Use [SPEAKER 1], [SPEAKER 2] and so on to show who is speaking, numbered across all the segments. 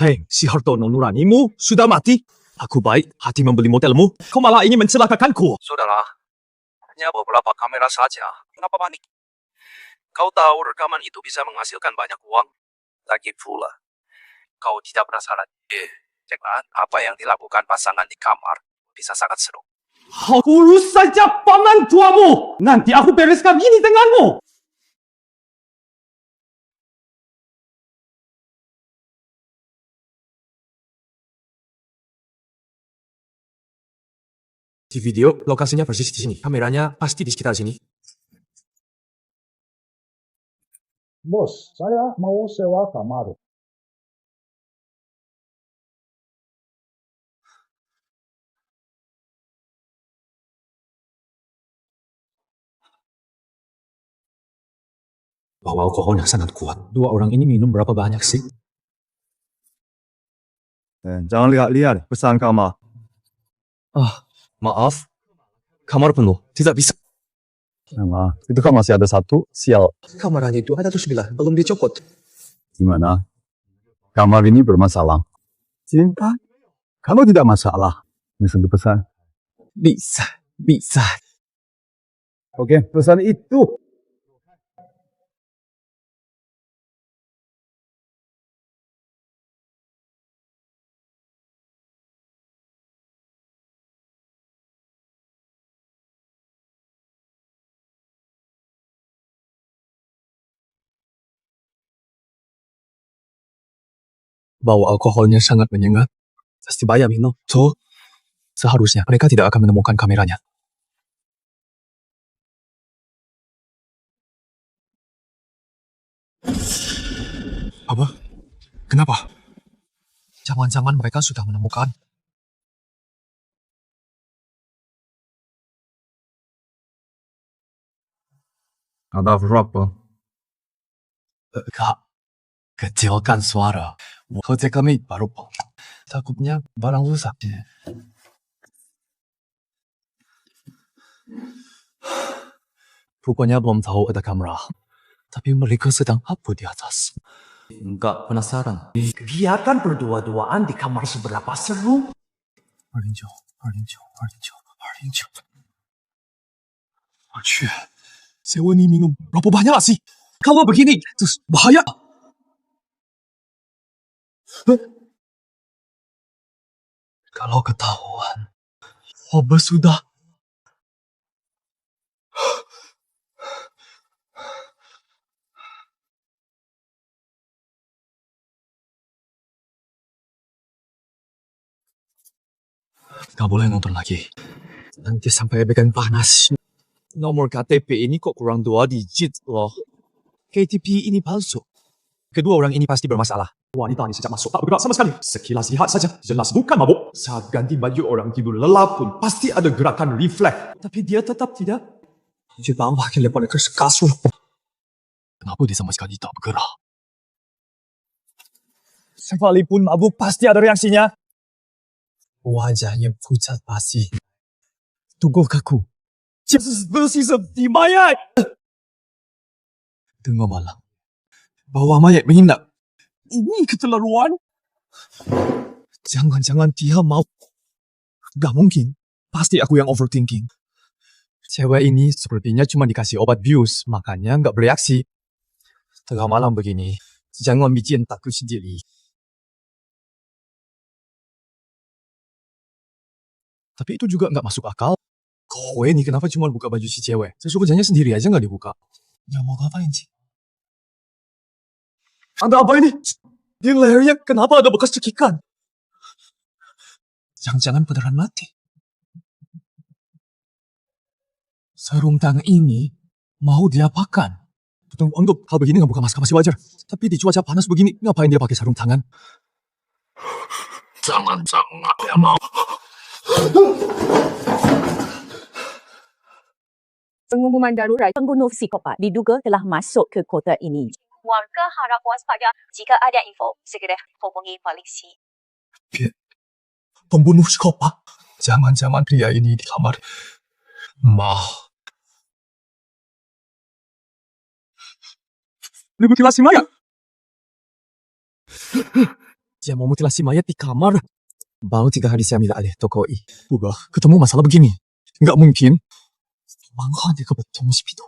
[SPEAKER 1] Hei, si Hartono nuranimu sudah mati. Aku baik hati membeli modelmu. Kau malah ingin mencelakakanku.
[SPEAKER 2] Sudahlah, hanya beberapa kamera saja. Kenapa panik? Kau tahu rekaman itu bisa menghasilkan banyak uang. Lagi pula, kau tidak penasaran. Ceklah apa yang dilakukan pasangan di kamar. Bisa sangat seru.
[SPEAKER 1] Urus saja paman tuamu. Nanti aku bereskan ini denganmu. Di video, lokasinya persis di sini. Kameranya pasti di sekitar sini.
[SPEAKER 3] Bos, saya mau sewa kamar.
[SPEAKER 1] Bawa alkohol yang sangat kuat. Dua orang ini minum berapa banyak sih?
[SPEAKER 4] Jangan lihat-lihat pesan kamar.
[SPEAKER 1] Maaf. Kamar penuh. Tidak bisa.
[SPEAKER 4] Itu kan masih ada satu, sial.
[SPEAKER 1] Kamarnya itu ada tuh sebelah. Belum dicopot.
[SPEAKER 4] Gimana? Kamar ini bermasalah. Cinta? Kalau tidak masalah, bisa dipesan.
[SPEAKER 1] Bisa.
[SPEAKER 4] Oke, pesan itu.
[SPEAKER 1] Bau alkoholnya sangat menyengat. Pasti bayar minum. So, seharusnya mereka tidak akan menemukan kameranya. Apa? Kenapa? Jangan-jangan mereka sudah menemukan.
[SPEAKER 4] Ada berapa?
[SPEAKER 1] Kak, kecilkan suara. Hotel kami baru takutnya barang rusak. Pokoknya belum tahu ada kamera. Tapi mereka sedang apa di atas?
[SPEAKER 5] Enggak penasaran.
[SPEAKER 1] Kegiatan berdua-duaan di kamar seberapa seru? Arlinjo. Aduh, sewa ini minum berapa banyak sih? Kalau begini, terus bahaya. Kalau ketahuan, apa sudah? Gak boleh nonton lagi. Nanti sampai bikin panas. Nomor KTP ini kok kurang 2 digit loh. KTP ini palsu. Kedua orang ini pasti bermasalah. Wanita ini sejak masuk tak bergerak sama sekali. Sekilas lihat saja, jelas bukan mabuk. Saat ganti baju orang tidur lelap pun pasti ada gerakan refleks. Tapi dia tetap tidak. Jepang pakai lepas ke kasur. Kenapa dia sama sekali tak bergerak? Sekalipun mabuk pasti ada reaksinya. Wajahnya pucat pasti. Tunggu kaku. Bersih seperti mayat. Tengah malam. Bawa mayat menginap. Ini keterlaluan. Jangan-jangan dia mau. Gak mungkin. Pasti aku yang overthinking. Cewek ini sepertinya cuma dikasih obat bius. Makanya gak bereaksi. Tengah malam begini. Jangan bikin takut sendiri. Tapi itu juga gak masuk akal. Kowe ini kenapa cuma buka baju si cewek? Sesungguhnya sendiri aja gak dibuka. Ya mau ngapain sih? Ada apa ini? Di lehernya kenapa ada bekas cekikan? Jangan-jangan beneran mati. Sarung tangan ini mau diapakan? Untuk hal begini nggak buka masker masih wajar. Tapi di cuaca panas begini, ngapain dia pakai sarung tangan?
[SPEAKER 2] Jangan-jangan dia mau.
[SPEAKER 6] Pengumuman darurat pembunuh psikopat diduga telah masuk ke kota ini.
[SPEAKER 7] Warga harap waspada jika ada info, segera hubungi polisi.
[SPEAKER 1] Pembunuh psikopat? Jangan-jangan pria ini di kamar. Ini mutilasi mayat. Dia mau mutilasi mayat di kamar. Baru 3 hari saya ambil alih toko ini. Ubah, ketemu masalah begini. Nggak mungkin. Mangha dia kebetulan si itu.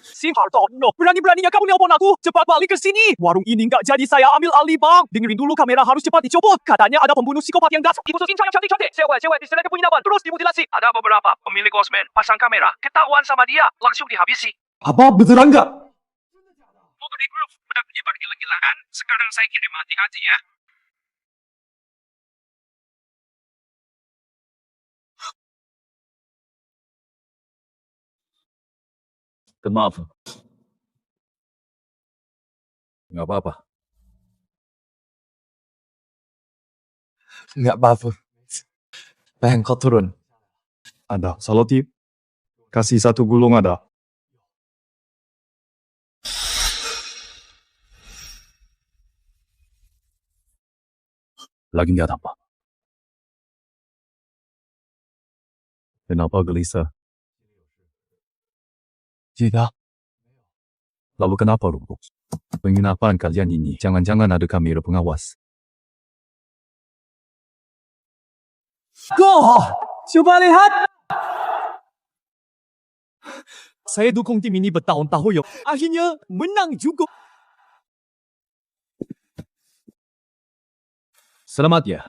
[SPEAKER 1] Si Hartono, berani-beraninya kamu nelpon aku. Cepat balik ke sini. Warung ini nggak jadi saya ambil alih, Bang. Dengerin dulu, kamera harus cepat dicopot. Katanya ada pembunuh psikopat yang dasar. Ibu Susin yang cantik-cantik. Cewek-cewek di sekitar penginapan terus dimutilasi.
[SPEAKER 2] Ada beberapa pemilik kosmen pasang kamera, ketahuan sama dia, langsung dihabisi.
[SPEAKER 1] Apa beneran nggak?
[SPEAKER 2] Mau di grup, udah penyebar gila-gilaan. Sekarang saya kirim hati-hati ya.
[SPEAKER 4] Maaf. Nggak apa-apa.
[SPEAKER 1] Nggak apa-apa. Bang, kau turun.
[SPEAKER 4] Ada. Salotip. Kasih 1 gulung ada. Lagi nggak apa. Kenapa gelisah?
[SPEAKER 1] Tidak.
[SPEAKER 4] Lalu kenapa lumpuh? Penginapan kalian ini jangan-jangan ada kamera pengawas.
[SPEAKER 1] Go! Coba lihat. Saya dukung tim ini bertahun-tahun, yuk. Akhirnya menang juga.
[SPEAKER 4] Selamat ya.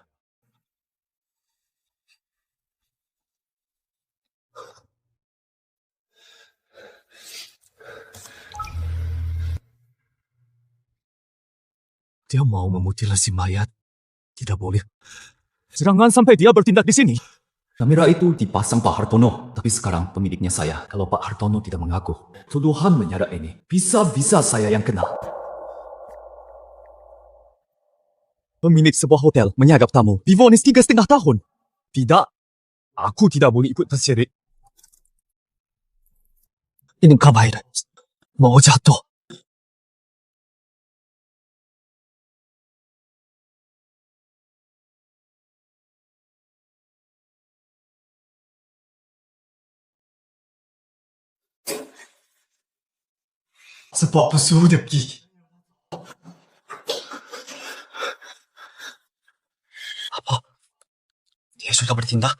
[SPEAKER 1] Dia mau memutilasi mayat. Tidak boleh. Jangan sampai dia bertindak di sini.
[SPEAKER 5] Kamera itu dipasang Pak Hartono, tapi sekarang pemiliknya saya. Kalau Pak Hartono tidak mengaku, tuduhan menyeret ini bisa-bisa saya yang kena.
[SPEAKER 1] Pemilik sebuah hotel menyadap tamu divonis 3,5 tahun. Tidak. Aku tidak boleh ikut terseret. Ini kabar. Mau jatuh. Sebab sudah pergi. Apa? Dia sudah bertindak?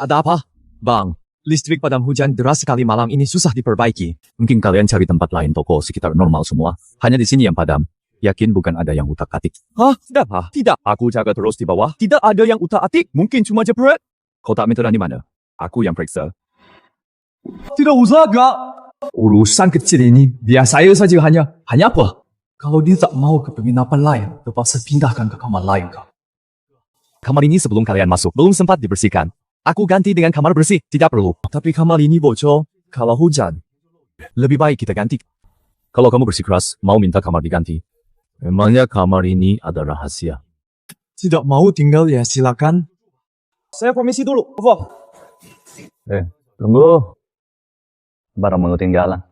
[SPEAKER 1] Ada apa?
[SPEAKER 4] Bang,
[SPEAKER 1] Listrik padam hujan deras sekali malam ini susah diperbaiki.
[SPEAKER 4] mungkin kalian cari tempat lain toko sekitar normal semua. Hanya di sini yang padam. Yakin bukan ada yang utak-atik.
[SPEAKER 1] Hah? Tidak. Tidak.
[SPEAKER 4] Aku jaga terus di bawah.
[SPEAKER 1] Tidak ada yang utak-atik. Mungkin cuma jepret.
[SPEAKER 4] Kotak meteran di mana? Aku yang periksa.
[SPEAKER 1] Tidak usah, Kak. Urusan kecil ini biar saya saja hanya apa? Kalau dia tak mau ke penginapan lain, terpaksa pindahkan ke kamar lain, Kak.
[SPEAKER 4] Kamar ini sebelum kalian masuk, belum sempat dibersihkan. Aku ganti dengan kamar bersih, tidak perlu.
[SPEAKER 1] Tapi kamar ini bocor kalau hujan.
[SPEAKER 4] Lebih baik kita ganti. Kalau kamu bersikeras, mau minta kamar diganti. Memangnya kamar ini ada rahasia.
[SPEAKER 1] Tidak mau tinggal ya silakan. Saya permisi dulu. Wah.
[SPEAKER 4] Tunggu. Barang mau ketinggalan.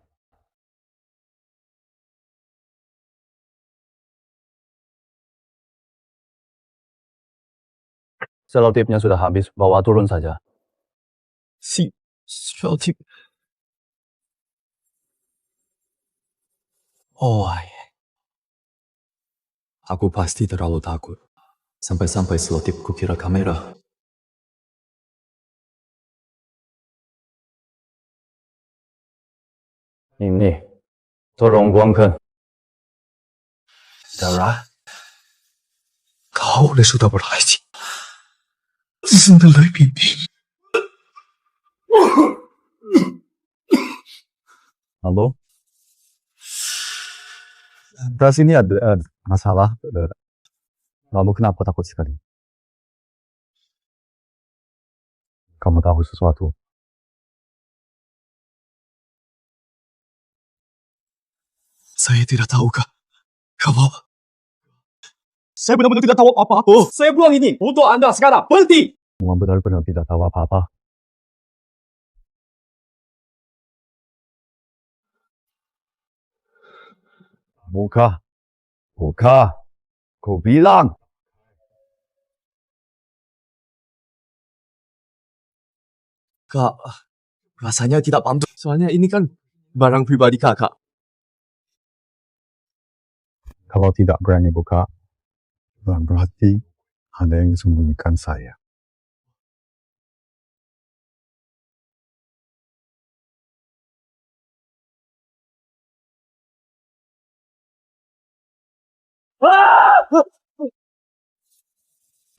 [SPEAKER 4] Selotipnya sudah habis, bawa turun saja.
[SPEAKER 1] Selotip. Oh, aku pasti terlalu takut.
[SPEAKER 5] Sampai-sampai selotip kukira kamera.
[SPEAKER 4] Ini, tolong buangkan.
[SPEAKER 1] Dara, kau sudah berhasil. 真的雷比比。
[SPEAKER 4] Halo? Beras ini ada masalah. Lalu kenapa takut sekali? Kamu tahu sesuatu?
[SPEAKER 1] Saya tidak tahu, Kak. Kalau saya benar-benar tidak tahu apa-apa. Oh, saya buang ini untuk Anda sekarang. Berhenti!
[SPEAKER 4] Kamu benar-benar tidak tahu apa-apa. Buka. Buka. Ku bilang.
[SPEAKER 1] Kak, Rasanya tidak pantas. Soalnya ini kan barang pribadi kakak.
[SPEAKER 3] Kalau tidak berani buka, berarti ada yang disembunyikan saya.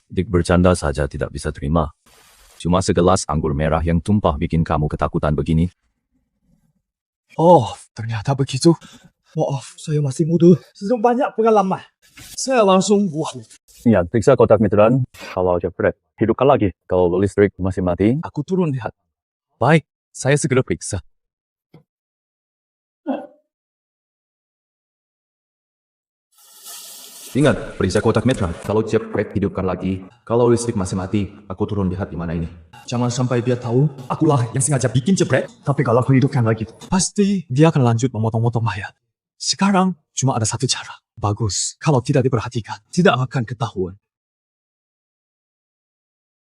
[SPEAKER 4] Dik bercanda saja tidak bisa terima. Cuma segelas anggur merah yang tumpah bikin kamu ketakutan begini.
[SPEAKER 1] Oh, ternyata begitu. Maaf, saya masih muda. Belum banyak pengalaman. Saya langsung buang.
[SPEAKER 4] Ya, periksa kotak meteran. Kalau jepret, hidupkan lagi. Kalau listrik masih mati,
[SPEAKER 1] Aku turun lihat. Baik, saya segera periksa.
[SPEAKER 5] Ingat, periksa kotak meteran. Kalau jepret, hidupkan lagi. Kalau listrik masih mati, aku turun lihat di mana ini.
[SPEAKER 1] Jangan sampai dia tahu akulah yang sengaja bikin jepret. Tapi kalau aku hidupkan lagi, pasti dia akan lanjut memotong-motong mayat. Sekarang cuma ada satu cara. Bagus, kalau tidak diperhatikan, tidak akan ketahuan.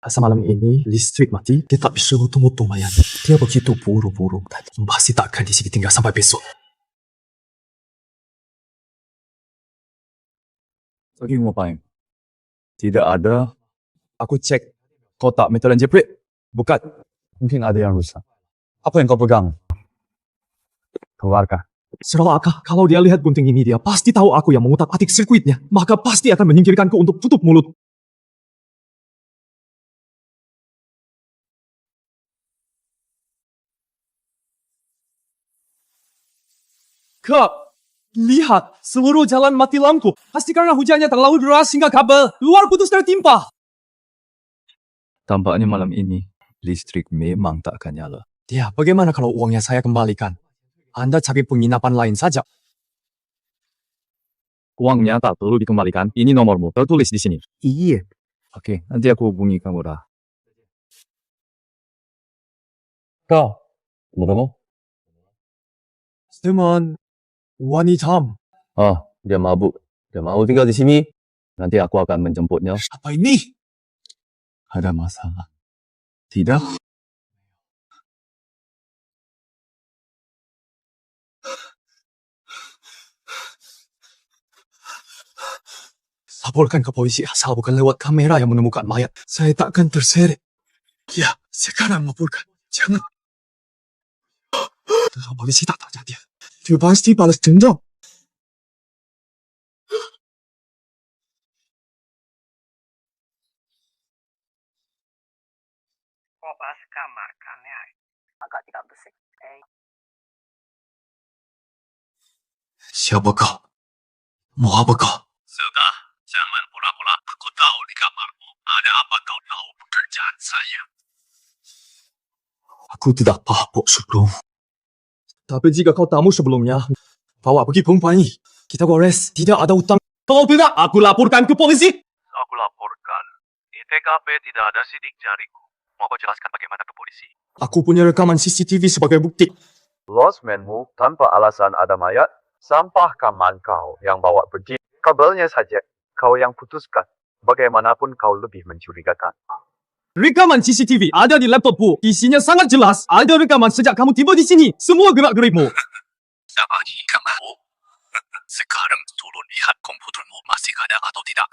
[SPEAKER 1] Asal malam ini listrik mati, dia tak bisa motong-motong mayat. Dia begitu buru-buru tadi. Pasti tak akan di sini tinggal sampai besok.
[SPEAKER 4] lagi mau ngapain? Tidak ada.
[SPEAKER 1] Aku cek kotak meteran jepret. Bukan.
[SPEAKER 3] Mungkin ada yang rusak.
[SPEAKER 1] Apa yang kau pegang?
[SPEAKER 3] Keluarkan.
[SPEAKER 1] Seralakah kalau dia lihat gunting ini, dia pasti tahu aku yang mengutak-atik sirkuitnya. Maka pasti akan menyingkirkanku untuk tutup mulut. Kak, lihat, seluruh jalan mati lampu. Pasti karena hujannya terlalu deras hingga kabel luar putus tertimpa.
[SPEAKER 4] Tampaknya malam ini, listrik memang tak akan nyala.
[SPEAKER 1] Ya, bagaimana kalau uangnya saya kembalikan? Anda cari penginapan lain saja.
[SPEAKER 4] Uangnya tak perlu dikembalikan. Ini nomormu, tertulis di sini.
[SPEAKER 1] Iya.
[SPEAKER 4] Oke, nanti aku hubungi kamu dah.
[SPEAKER 1] Kak,
[SPEAKER 4] Kamu?
[SPEAKER 1] teman wanita.
[SPEAKER 4] Dia mabuk. Dia mau tinggal di sini. Nanti aku akan menjemputnya.
[SPEAKER 1] Apa ini?
[SPEAKER 4] Ada masalah? Tidak?
[SPEAKER 1] Laporkan ke polisi asal bukan lewat kamera yang menemukan mayat. Saya takkan terseret. Ya, sekarang laporkan. Jangan. Kalau polisi tak tanya dia, dia pasti balas dendam.
[SPEAKER 2] Kopas kamar kalian agak tidak bersih.
[SPEAKER 1] Siapa kau? Mau apa kau?
[SPEAKER 2] Sudah, jangan pura-pura. Aku tahu di kamarmu. Ada apa kau tahu pekerjaan saya?
[SPEAKER 1] Aku tidak apa-apa sebelum. Tapi jika kau tamu sebelumnya, bawa pergi perempuan ini. Kita gores, tidak ada hutang. Kalau tidak, aku laporkan ke polisi.
[SPEAKER 2] Aku laporkan. Di TKP tidak ada sidik jariku. Mau kau jelaskan bagaimana ke polisi?
[SPEAKER 1] Aku punya rekaman CCTV sebagai bukti.
[SPEAKER 8] Losmenmu tanpa alasan ada mayat, sampahkan kau yang bawa pergi. Kabelnya saja kau yang putuskan. Bagaimanapun kau lebih mencurigakan.
[SPEAKER 1] Rekaman CCTV ada di laptopku. Isinya sangat jelas. Ada rekaman sejak kamu tiba di sini. Semua gerak-gerikmu.
[SPEAKER 2] Sama di kamarmu. Sekarang turun lihat komputermu masih ada atau tidak.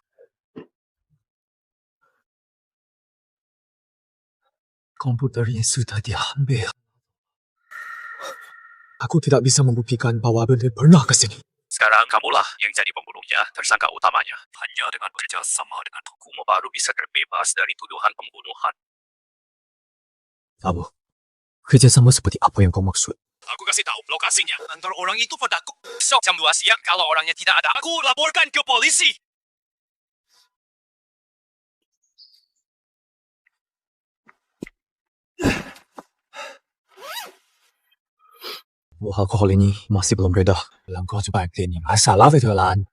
[SPEAKER 1] Komputernya sudah diambil. Aku tidak bisa membuktikan bahwa benar pernah ke sini.
[SPEAKER 2] Sekarang kamulah yang jadi pembunuhnya, tersangka utamanya. Hanya dengan bekerja sama dengan hukum baru bisa terbebas dari tuduhan pembunuhan.
[SPEAKER 1] Abu, kerjasama seperti apa yang kau maksud?
[SPEAKER 2] Aku kasih tahu lokasinya. Kantor orang itu padaku. Besok jam 2 siang kalau orangnya tidak ada, aku laporkan ke polisi.
[SPEAKER 1] Alkohol ini masih belum reda. Dalam kau coba ini masalah veteran.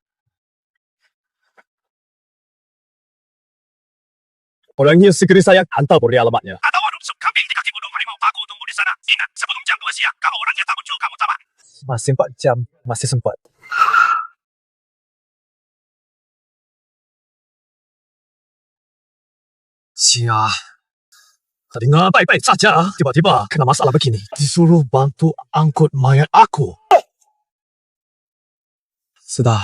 [SPEAKER 1] Orangnya segera saya hantar beri alamatnya.
[SPEAKER 2] Ada warung sup kambing di kaki gunung harimau. Aku tunggu di sana. Ingat, sebelum jam 2 siang, kalau orangnya tak muncul, kamu tamat.
[SPEAKER 1] Masih 4 jam, masih sempat. Sia, Tadi nggak baik-baik saja. Tiba-tiba kena masalah begini. Disuruh bantu angkut mayat aku. Sudah.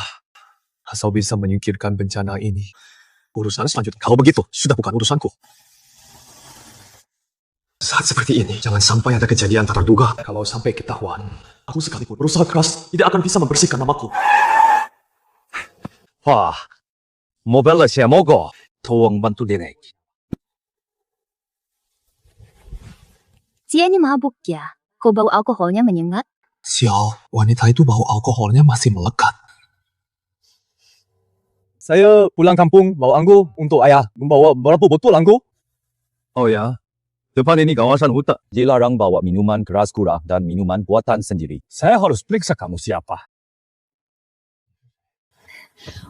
[SPEAKER 1] Asal bisa menyingkirkan bencana ini. Urusan selanjutnya. Kalau begitu, sudah bukan urusanku. Saat seperti ini, jangan sampai ada kejadian tak terduga. Kalau sampai ketahuan, aku sekalipun berusaha keras, tidak akan bisa membersihkan namaku.
[SPEAKER 4] Wah, mobil saya mogok. Tolong bantu direct.
[SPEAKER 7] Dia ini mabuk ya? Kok bau alkoholnya menyengat?
[SPEAKER 1] Sial, wanita itu bau alkoholnya masih melekat.
[SPEAKER 4] Saya pulang kampung bawa anggur untuk ayah. Membawa berapa botol anggur? Oh ya, depan ini kawasan hutan. Dilarang bawa minuman keras kurang dan minuman buatan sendiri. Saya harus periksa kamu siapa.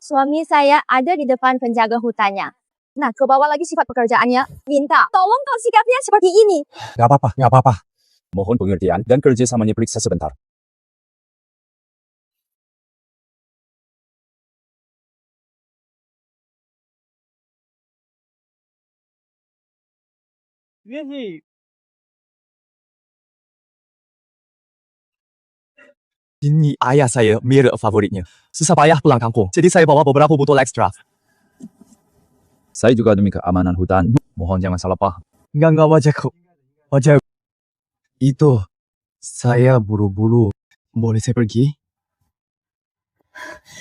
[SPEAKER 6] Suami saya ada di depan penjaga hutannya. Nah, ke bawah lagi sifat pekerjaannya. Minta, tolong kau sikapnya seperti ini.
[SPEAKER 4] Gak apa-apa. Mohon pengertian dan kerjasamanya periksa sebentar.
[SPEAKER 1] Ini ayah saya, mirror favoritnya. Susah payah pulang kampung, jadi saya bawa beberapa botol ekstra.
[SPEAKER 4] Saya juga demi keamanan hutan. Mohon jangan salah paham.
[SPEAKER 1] Enggak wajah kok. Wajah. Itu, saya buru-buru. Boleh saya pergi?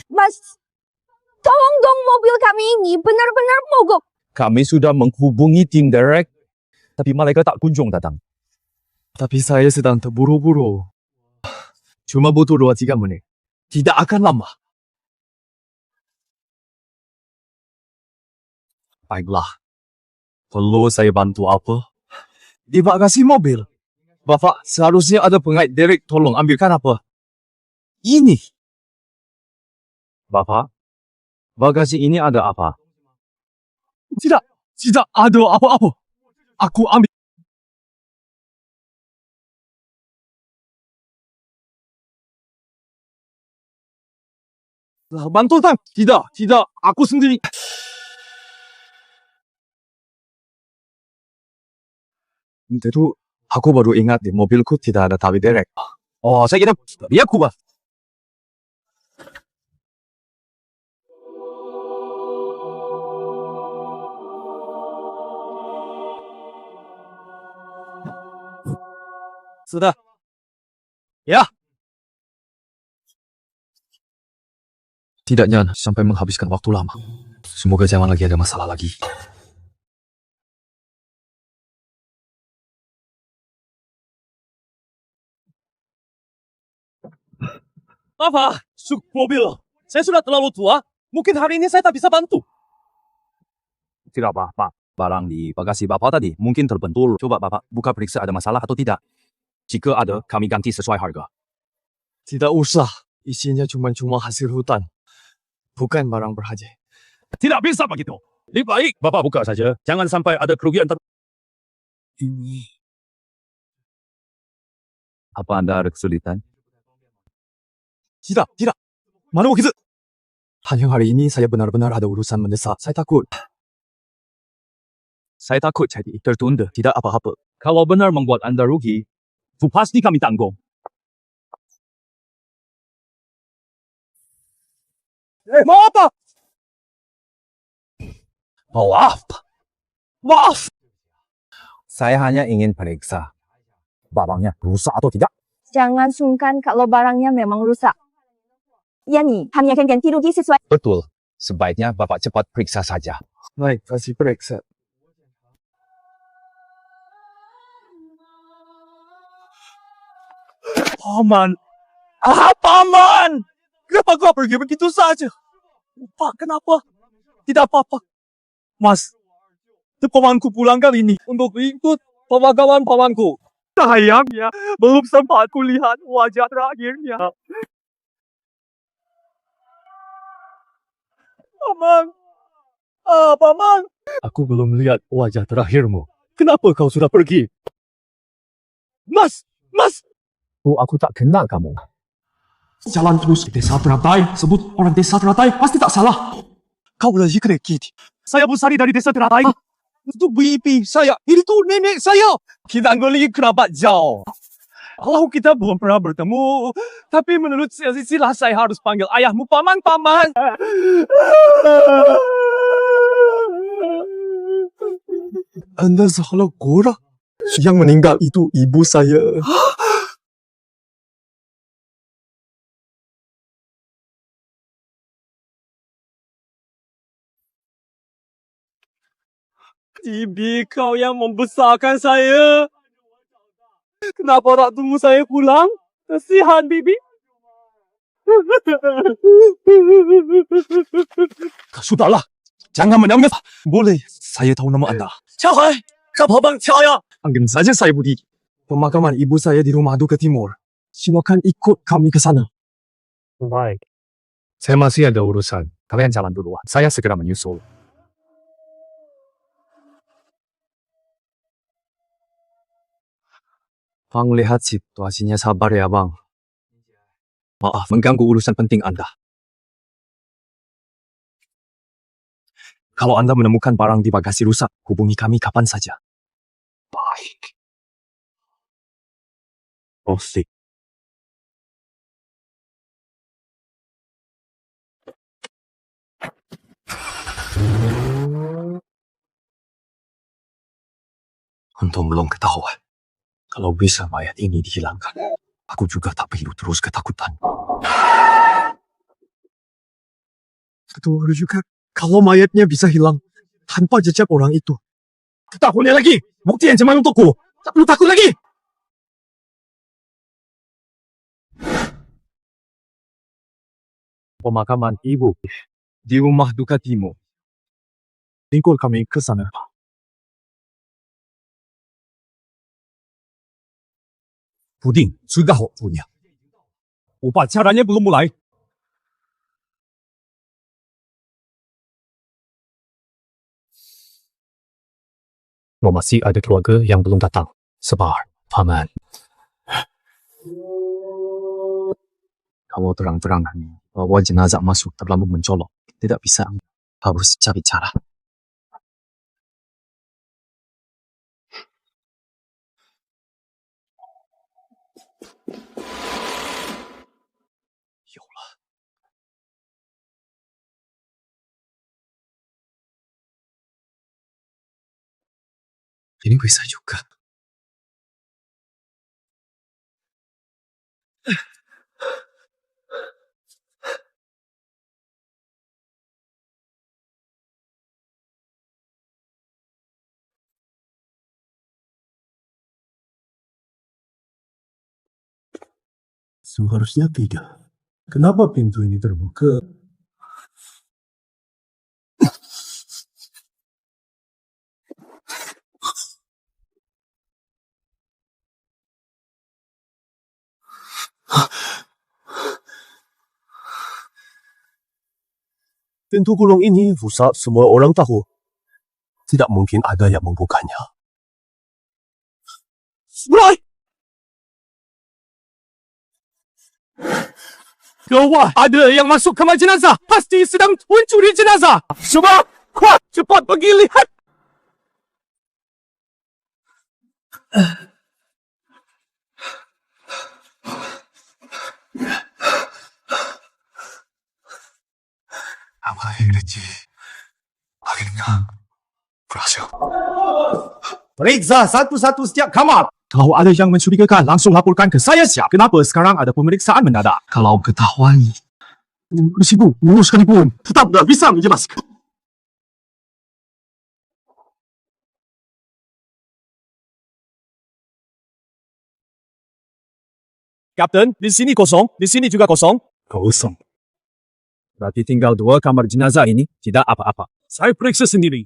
[SPEAKER 6] Mas, tolong dong mobil kami ini benar-benar mogok.
[SPEAKER 4] Kami sudah menghubungi tim direct, tapi mereka tak kunjung datang.
[SPEAKER 1] Tapi saya sedang terburu-buru. Cuma butuh 2-3 menit. Tidak akan lama. Baiklah. Perlu saya bantu apa? Di bagasi mobil. Bapak, seharusnya ada pengait derek. Tolong ambilkan apa? Ini.
[SPEAKER 4] Bapak, bagasi ini ada apa?
[SPEAKER 1] Tidak ada apa-apa. Aku ambil. Bantu tang. Tidak. Aku sendiri. Itu aku baru ingat di mobilku tidak ada tali derek. Oh, saya kira biar kubah. Sudah. Ya. Tidaknya sampai menghabiskan waktu lama. Semoga jangan lagi ada masalah lagi. Apa? Suk mobil. Saya sudah terlalu tua. Mungkin hari ini saya tak bisa bantu.
[SPEAKER 4] Tidak apa-apa. Barang di bagasi Bapak tadi mungkin terbentur. Coba Bapak buka periksa ada masalah atau tidak. Jika ada, kami ganti sesuai harga.
[SPEAKER 1] Tidak usah. Isinya cuma hasil hutan. Bukan barang berharga.
[SPEAKER 4] Tidak bisa begitu. Lebih baik Bapak buka saja. Jangan sampai ada kerugian.
[SPEAKER 1] Ini.
[SPEAKER 4] Apa Anda ada kesulitan?
[SPEAKER 1] Tidak. Mana begitu? Hanya hari ini saya benar-benar ada urusan mendesak. Saya takut jadi tertunda. Tidak apa-apa.
[SPEAKER 4] Kalau benar membuat Anda rugi, itu pasti kami tanggung.
[SPEAKER 1] Mau apa? Maaf.
[SPEAKER 4] Saya hanya ingin periksa. Barangnya rusak atau tidak?
[SPEAKER 6] Jangan sungkan kalau barangnya memang rusak. Ya nih, kami akan ganti rugi sesuai.
[SPEAKER 4] Betul. Sebaiknya Bapak cepat periksa saja.
[SPEAKER 1] Baik, kasih periksa. Paman! Paman! Kenapa kau pergi begitu saja? Pak, kenapa? Tidak apa-apa. Mas, pamanku pulang kali ini untuk ikut pemakaman pamanku. Sayangnya, belum sempat kulihat wajah terakhirnya. Paman! Paman! Aku belum lihat wajah terakhirmu. Kenapa kau sudah pergi? Mas! Oh, aku tak kenal kamu. Jalan terus ke desa teratai. Sebut orang desa teratai pasti tak salah. Kau lagi kredit. Saya Busari dari desa teratai. Itu BP saya. Itu nenek saya. Kita ngoli kerabat jauh. Kalau kita belum pernah bertemu, tapi menurut silsilah saya harus panggil ayahmu paman-paman. Anda salah Gora. Yang meninggal itu ibu saya. Bibi, kau yang membesarkan saya. Kenapa tak tunggu saya pulang? Kasihan Bibi. Sudahlah, jangan menangis. Boleh, saya tahu nama anda. Cahai, Kapabang Cahaya. Panggil saja saya Budi. Pemakaman ibu saya di rumah duka timur. Silakan ikut kami ke sana.
[SPEAKER 9] Baik. Saya masih ada urusan. Kalian jalan duluan. Saya segera menyusul.
[SPEAKER 1] Bang lihat situasinya sabar ya bang. Maaf mengganggu urusan penting anda. Kalau anda menemukan barang di bagasi rusak, hubungi kami kapan saja. Baik. Osik. Untung belum ketahuan. Kalau bisa mayat ini dihilangkan, aku juga tak perlu terus ketakutan. Betul juga, kalau mayatnya bisa hilang tanpa jejak orang itu. Ketahuannya lagi, bukti yang cuma untukku. Tak perlu takut lagi. Pemakaman ibu di rumah duka timur. Tinggal kami ke sana. Puding sudah waktunya. Upacaranya belum mulai.
[SPEAKER 9] Masih ada keluarga yang belum datang. Sabar, paman.
[SPEAKER 1] Kalau terang-terangan bawa jenazah masuk terlalu mencolok, tidak bisa. Harus cari cara. Ya Allah. Ini bisa juga.
[SPEAKER 9] Seharusnya tidak. Kenapa pintu ini terbuka? Pintu gulung ini rusak, semua orang tahu. Tidak mungkin ada yang membukanya. Mulai! Gawat! Ada yang masuk kamar jenazah! Pasti sedang mencuri jenazah! Semua! Kuat! Cepat pergi lihat! Akhirnya berhasil. Periksa satu-satu setiap kamar. Kalau ada yang mencurigakan, langsung laporkan ke saya siap. Kenapa sekarang ada pemeriksaan mendadak?
[SPEAKER 1] Kalau ketahuan,
[SPEAKER 9] Sibuk, ngurus sekalipun. Tetap tak bisa menjelaskan. Kapten, di sini kosong, di sini juga kosong. Kosong. Berarti tinggal 2 kamar jenazah ini, tidak apa-apa. Saya periksa sendiri.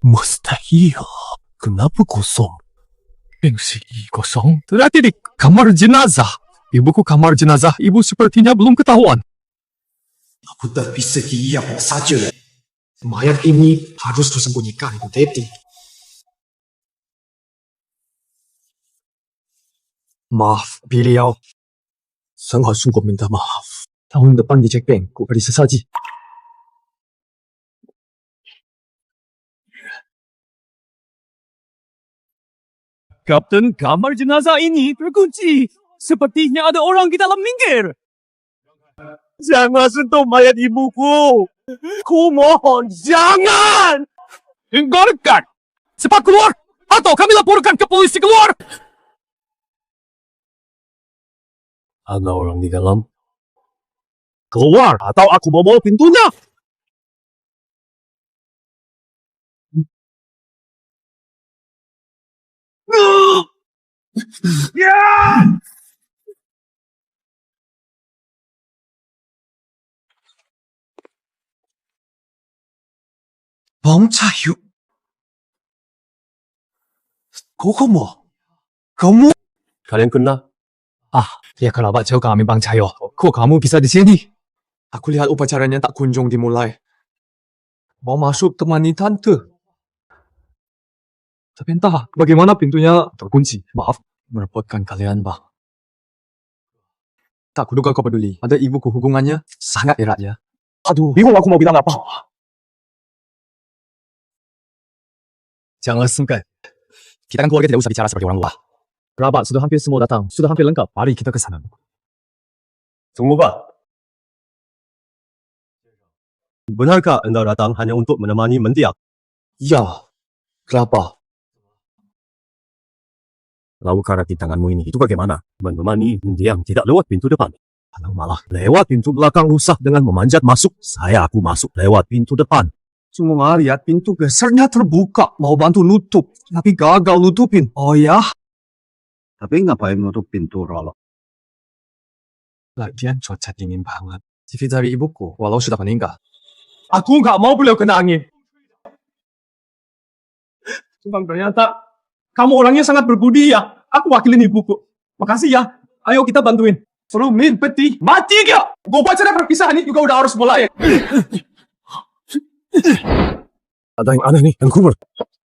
[SPEAKER 9] Mustahil. Kenapa kosong?
[SPEAKER 1] Pensi kosong. Berarti di kamar jenazah. Ibuku kamar jenazah. Ibu sepertinya belum ketahuan.
[SPEAKER 10] Aku tak bisa diam saja. Mayat ini harus disembunyikan, Deputy.
[SPEAKER 1] Maaf, beliau. Sangat sungguh minta maaf. Tahun depan di Jack Bank, ku beri sesaji.
[SPEAKER 4] Kapten, kamar jenazah ini terkunci. Sepertinya ada orang di dalam minggir. Jangan sentuh mayat ibuku. Ku mohon, jangan! Hinggirkan! Cepat keluar! Atau kami laporkan ke polisi keluar! Ada orang di dalam. Keluar atau aku bobol pintunya!
[SPEAKER 1] Bang Cahayu. Kokomo. Kamu?
[SPEAKER 4] Kalian kenal?
[SPEAKER 1] Dia kerabat jauh kami Bang Cahayu. Kok kamu bisa di sini? Aku lihat upacaranya tak kunjung dimulai. Mau masuk temani tante. Tapi entah bagaimana pintunya terkunci. Maaf, merepotkan kalian, Bang. Tak kuduga kau peduli. Ada ibuku hubungannya sangat erat ya. Aduh, bingung aku mau bilang apa. Jangan sungkan. Kita kan keluarga tidak usah bicara seperti orang luar. Kerabat sudah hampir semua datang. Sudah hampir lengkap. Mari kita ke sana.
[SPEAKER 4] Tunggu, Pak. Benarkah Anda datang hanya untuk menemani mendiang?
[SPEAKER 1] Ya. Kenapa?
[SPEAKER 4] Lalu cara di tanganmu ini, itu bagaimana? Menemani mendiang tidak lewat pintu depan. Kalau malah lewat pintu belakang rusak dengan memanjat masuk. Aku masuk lewat pintu depan.
[SPEAKER 1] Cuma lihat pintu gesernya terbuka. Mau bantu nutup. Tapi gagal nutupin. Oh ya?
[SPEAKER 4] Tapi ngapain menutup pintu, Rolo?
[SPEAKER 1] Lagian cuaca dingin banget. TV dari ibuku, walau sudah meninggal. Aku nggak mau beliau kena angin. Bang, ternyata kamu orangnya sangat berbudi ya. Aku wakilin ibuku. Makasih ya. Ayo kita bantuin. Serumin peti. Mati gak? Gue baca perpisahan ini juga udah harus mulai.
[SPEAKER 4] Ada yang aneh nih, yang kumur.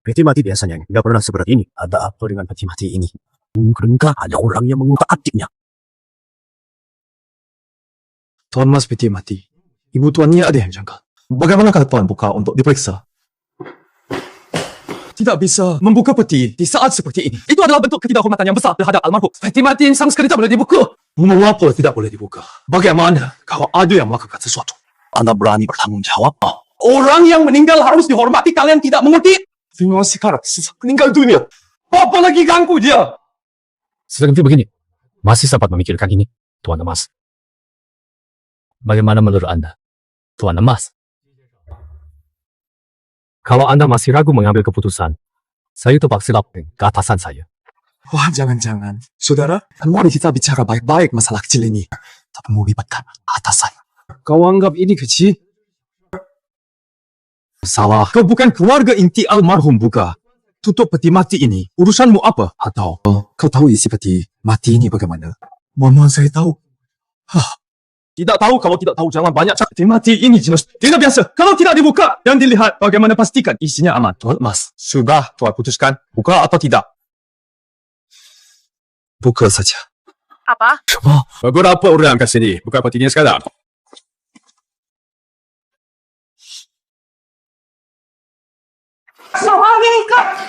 [SPEAKER 4] Peti mati biasanya nggak pernah seperti ini. Ada apa dengan peti mati ini? Mungkinkah ada orang yang mengutak atiknya?
[SPEAKER 1] Tuan Mas peti mati. Ibu tuannya ada yang jangka. Bagaimanakah tuan buka untuk diperiksa? Tidak bisa membuka peti di saat seperti ini. Itu adalah bentuk ketidakhormatan yang besar terhadap almarhum. Peti mati yang sama sekali tidak boleh dibuka. Mengapa tidak boleh dibuka? Bagaimana kalau ada yang melakukan sesuatu? Anda berani bertanggung jawab? Orang yang meninggal harus dihormati. Kalian tidak mengerti? Tinggal sekarang meninggal dunia. Apa lagi ganggu dia?
[SPEAKER 4] Seperti begini, masih sempat memikirkan ini, Tuan Emas. Bagaimana menurut Anda, Tuan Emas? Kalau Anda masih ragu mengambil keputusan, saya terpaksa lapor ke atasan saya.
[SPEAKER 1] Wah, jangan-jangan. Saudara, kan mari kita bicara baik-baik masalah kecil ini. Tak melibatkan atasan. Kau anggap ini kecil? Salah. Kau bukan keluarga inti almarhum, bukan? Tutup peti mati ini. Urusanmu apa? Atau kau tahu isi peti mati ini bagaimana? Mama saya tahu. Tidak tahu. Kalau tidak tahu jangan banyak cakap. Peti mati ini jelas tidak biasa. Kalau tidak dibuka dan dilihat, bagaimana pastikan isinya aman? Tuan Mas, sudah tuan putuskan buka atau tidak? Buka saja.
[SPEAKER 7] Apa?
[SPEAKER 9] Beberapa orang ke sini. Buka petinya sekarang.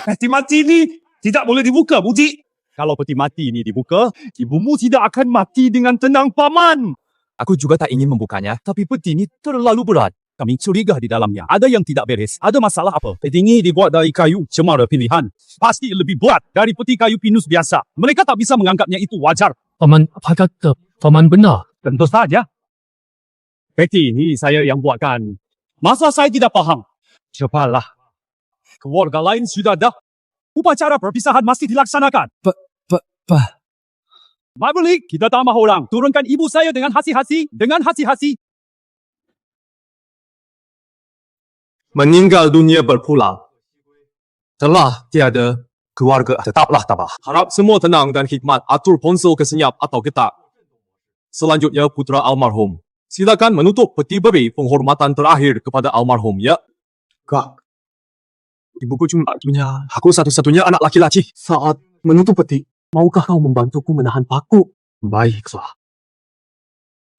[SPEAKER 4] Peti mati ini tidak boleh dibuka, Budi. Kalau peti mati ini dibuka, ibumu tidak akan mati dengan tenang, Paman. Aku juga tak ingin membukanya, tapi peti ini terlalu berat. Kami curiga di dalamnya. Ada yang tidak beres. Ada masalah apa? Peti ini dibuat dari kayu cemara pilihan. Pasti lebih berat dari peti kayu pinus biasa. Mereka tak bisa mengangkatnya, itu wajar. Paman, apakah Paman benar? Tentu saja. Peti ini saya yang buatkan. Masa saya tidak paham? Cepatlah. Keluarga lain sudah dah. Upacara perpisahan masih dilaksanakan. Mari kita tambah orang. Turunkan ibu saya dengan hati-hati.
[SPEAKER 1] Meninggal dunia berpulang. Telah tiada keluarga tetaplah tabah. Harap semua tenang dan hikmat. Atur ponsel ke senyap atau getak. Selanjutnya putra almarhum. Silakan menutup peti beri penghormatan terakhir kepada almarhum, ya. Kak, ibuku cuma punya aku satu-satunya anak laki-laki. Saat menutup peti, Maukah kau membantuku menahan paku? Baiklah.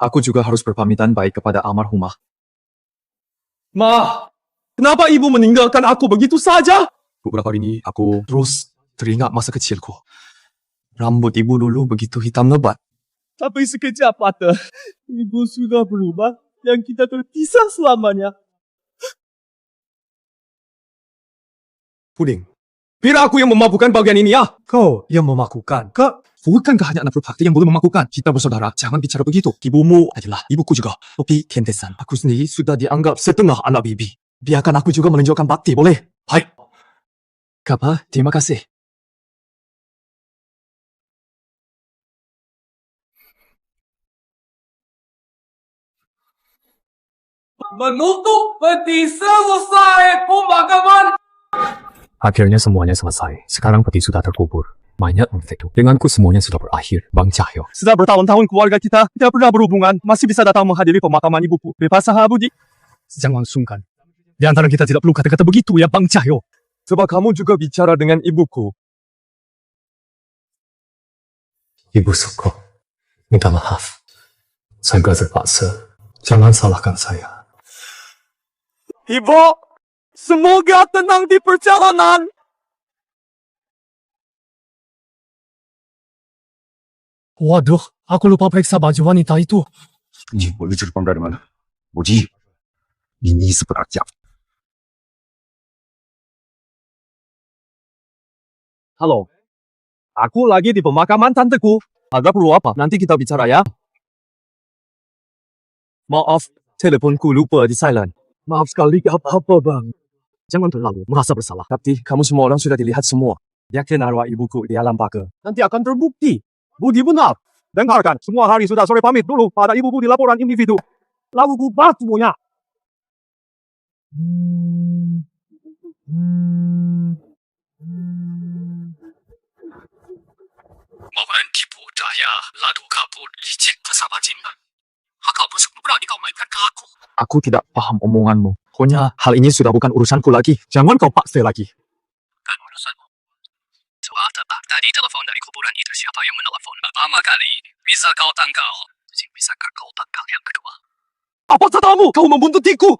[SPEAKER 1] Aku juga harus berpamitan baik kepada almarhumah. Ma, kenapa ibu meninggalkan aku begitu saja? Beberapa hari ini aku terus teringat masa kecilku. Rambut ibu dulu begitu hitam lebat. Tapi sekejap mata, ibu sudah berubah dan kita terpisah selamanya. Puding, biar aku yang memabukkan bagian ini ya. Kau yang memakukan. Bukankah hanya anak berbakti yang boleh memakukan? Kita bersaudara, jangan bicara begitu. Ibumu adalah ibuku juga. Tapi Tiantesan, aku sendiri sudah dianggap setengah anak bibi. Biarkan aku juga menunjukkan bakti, boleh? Baik. Kapa, terima kasih. Menutup peti selesai pemakaman.
[SPEAKER 5] Akhirnya semuanya selesai. Sekarang peti sudah terkubur. Mayat itu. Denganku semuanya sudah berakhir. Bang Cahyo.
[SPEAKER 1] Sudah bertahun-tahun keluarga kita tidak pernah berhubungan. Masih bisa datang menghadiri pemakaman ibuku. Bebas Budi. Jangan langsungkan. Di antara kita tidak perlu kata-kata begitu ya Bang Cahyo. Sebab kamu juga bicara dengan ibuku.
[SPEAKER 5] Ibu Suko, minta maaf. Saya gak terpaksa. Jangan salahkan saya.
[SPEAKER 1] Ibu, semoga tenang di perjalanan. Waduh, aku lupa periksa baju wanita itu.
[SPEAKER 9] Ini boleh terbang dari mana? Boji, ini sebenarnya.
[SPEAKER 1] Halo, aku lagi di pemakaman tanteku. Ada perlu apa? Nanti kita bicara ya. Maaf, teleponku lupa di silent. Maaf sekali, apa-apa bang. Jangan terlalu merasa bersalah. Tapi kamu semua orang sudah dilihat semua. Yakin arwah ibuku di alam baka. Nanti akan terbukti. Budi benar. Dengarkan, semua hari sudah sore pamit dulu pada ibuku di laporan individu. Lalu kubah semuanya.
[SPEAKER 5] Mohon dipercaya, lalu kabur licik persahabatan. Kau pun berani kau mainkan ke aku.
[SPEAKER 1] Aku tidak paham omonganmu. Pokoknya hal ini sudah bukan urusanku lagi. Jangan kau paksa lagi.
[SPEAKER 5] Kan urusanmu. Soal tebak tadi telepon dari kuburan itu siapa yang menelpon pertama kali? Bisa kau tangkal? Bisakah kau tangkal yang kedua?
[SPEAKER 1] Apa katamu? Kau membuntutiku.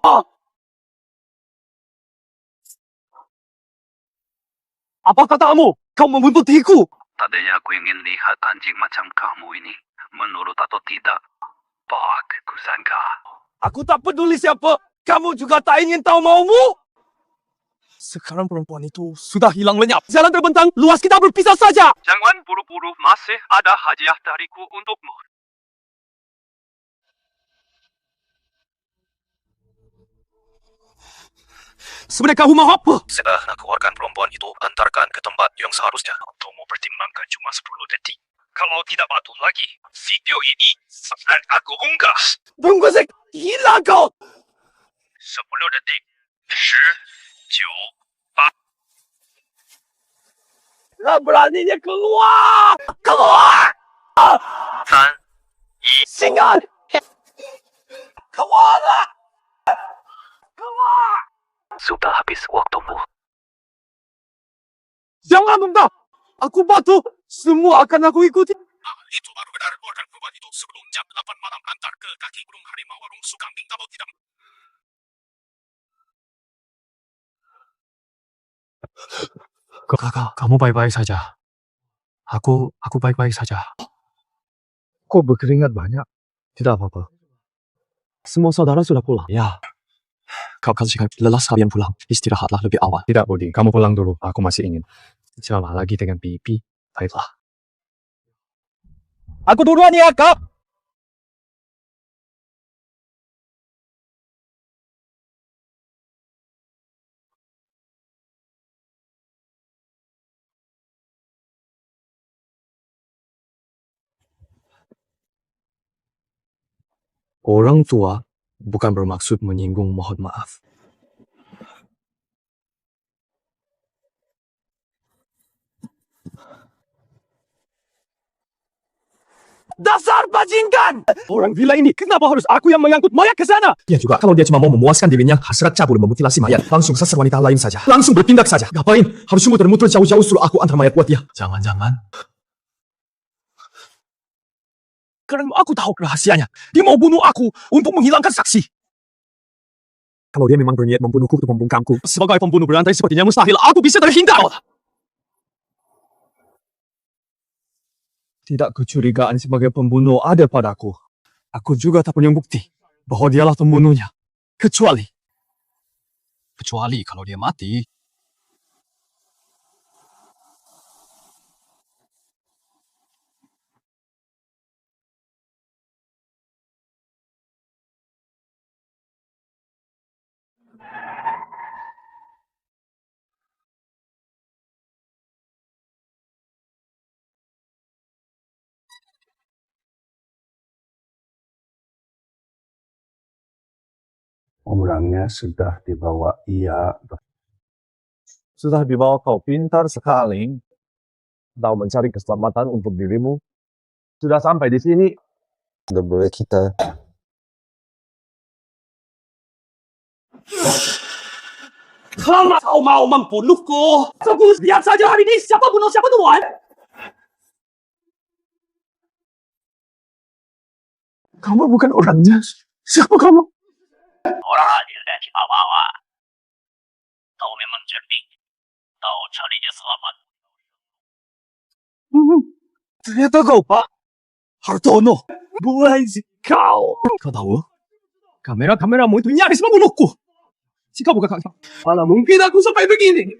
[SPEAKER 1] Apa katamu? Kau membuntutiku.
[SPEAKER 2] Tadinya aku ingin lihat anjing macam kamu ini. Menurut atau tidak? Pak, kusangka.
[SPEAKER 1] Aku tak peduli siapa. Kamu juga tak ingin tahu maumu. Sekarang perempuan itu sudah hilang lenyap. Jalan terbentang, luas kita berpisah saja.
[SPEAKER 2] Jangan buru-buru, masih ada hadiah dariku untukmu.
[SPEAKER 1] Sebenarnya kamu mau apa?
[SPEAKER 2] Sudah nak keluarkan perempuan itu, antarkan ke tempat yang seharusnya. Untuk mempertimbangkan cuma 10 detik. Kalau tidak patuh lagi, video ini akan aku unggah.
[SPEAKER 1] Tunggu sek, gila kau.
[SPEAKER 2] 10 detik. 10, 9, 8.
[SPEAKER 1] Nak beraninya keluar. Keluar.
[SPEAKER 2] 3, 2, 1.
[SPEAKER 1] Singan. Keluarlah. Keluar.
[SPEAKER 2] Sudah habis waktumu.
[SPEAKER 1] Jangan minta. Aku batu. Semua akan aku ikuti.
[SPEAKER 2] Itu baru benar order perempuan itu sebelum jam 8 malam antar ke kaki gunung harimau warung Sukambing kalau tidak.
[SPEAKER 1] Kakak, kamu baik-baik saja. Aku baik-baik saja. Kok berkeringat banyak? Tidak apa-apa. Semua saudara sudah pulang. Ya. Kau jika lelah sekalian pulang. Istirahatlah lebih awal.
[SPEAKER 3] Tidak, Budi. Kamu pulang dulu. Aku masih ingin. Coba lagi dengan pipi.
[SPEAKER 1] Baiklah. Aku duluan ya, Kak. Orang tua bukan bermaksud menyinggung, mohon maaf. Dasar bajingan! Orang gila ini, kenapa harus aku yang mengangkut mayat ke sana? Ya juga, kalau dia cuma mau memuaskan dirinya, hasrat cabul memutilasi mayat. Langsung sasar wanita lain saja. Langsung bertindak saja. Ngapain? Harus sungguh termutul jauh-jauh suruh aku antar mayat buat dia. Jangan-jangan Karena aku tahu rahasianya. Dia mau bunuh aku untuk menghilangkan saksi. Kalau dia memang berniat membunuhku untuk membungkamku, sebagai pembunuh berantai sepertinya mustahil aku bisa terhindar. Tidak kecurigaan sebagai pembunuh ada padaku. Aku juga tak punya bukti bahwa dialah pembunuhnya. Kecuali kalau dia mati.
[SPEAKER 3] Orangnya sudah dibawa
[SPEAKER 4] Sudah dibawa kau pintar sekali. Tahu mencari keselamatan untuk dirimu. Sudah sampai di sini.
[SPEAKER 3] Sudah boleh kita.
[SPEAKER 1] Kalau kau mau membunuhku, lihat saja hari ini siapa bunuh siapa duluan. Kamu bukan orangnya. Siapa kamu?
[SPEAKER 5] Orang adil dan bawa. Kau memang cerdik. Kau carinya selamat.
[SPEAKER 1] Ternyata kau, Pak Hartono. Bukan si kau. Kau tahu? Kamera-kameramu itu nyaris membunuhku. Jika bukan kau, mana mungkin aku sampai begini.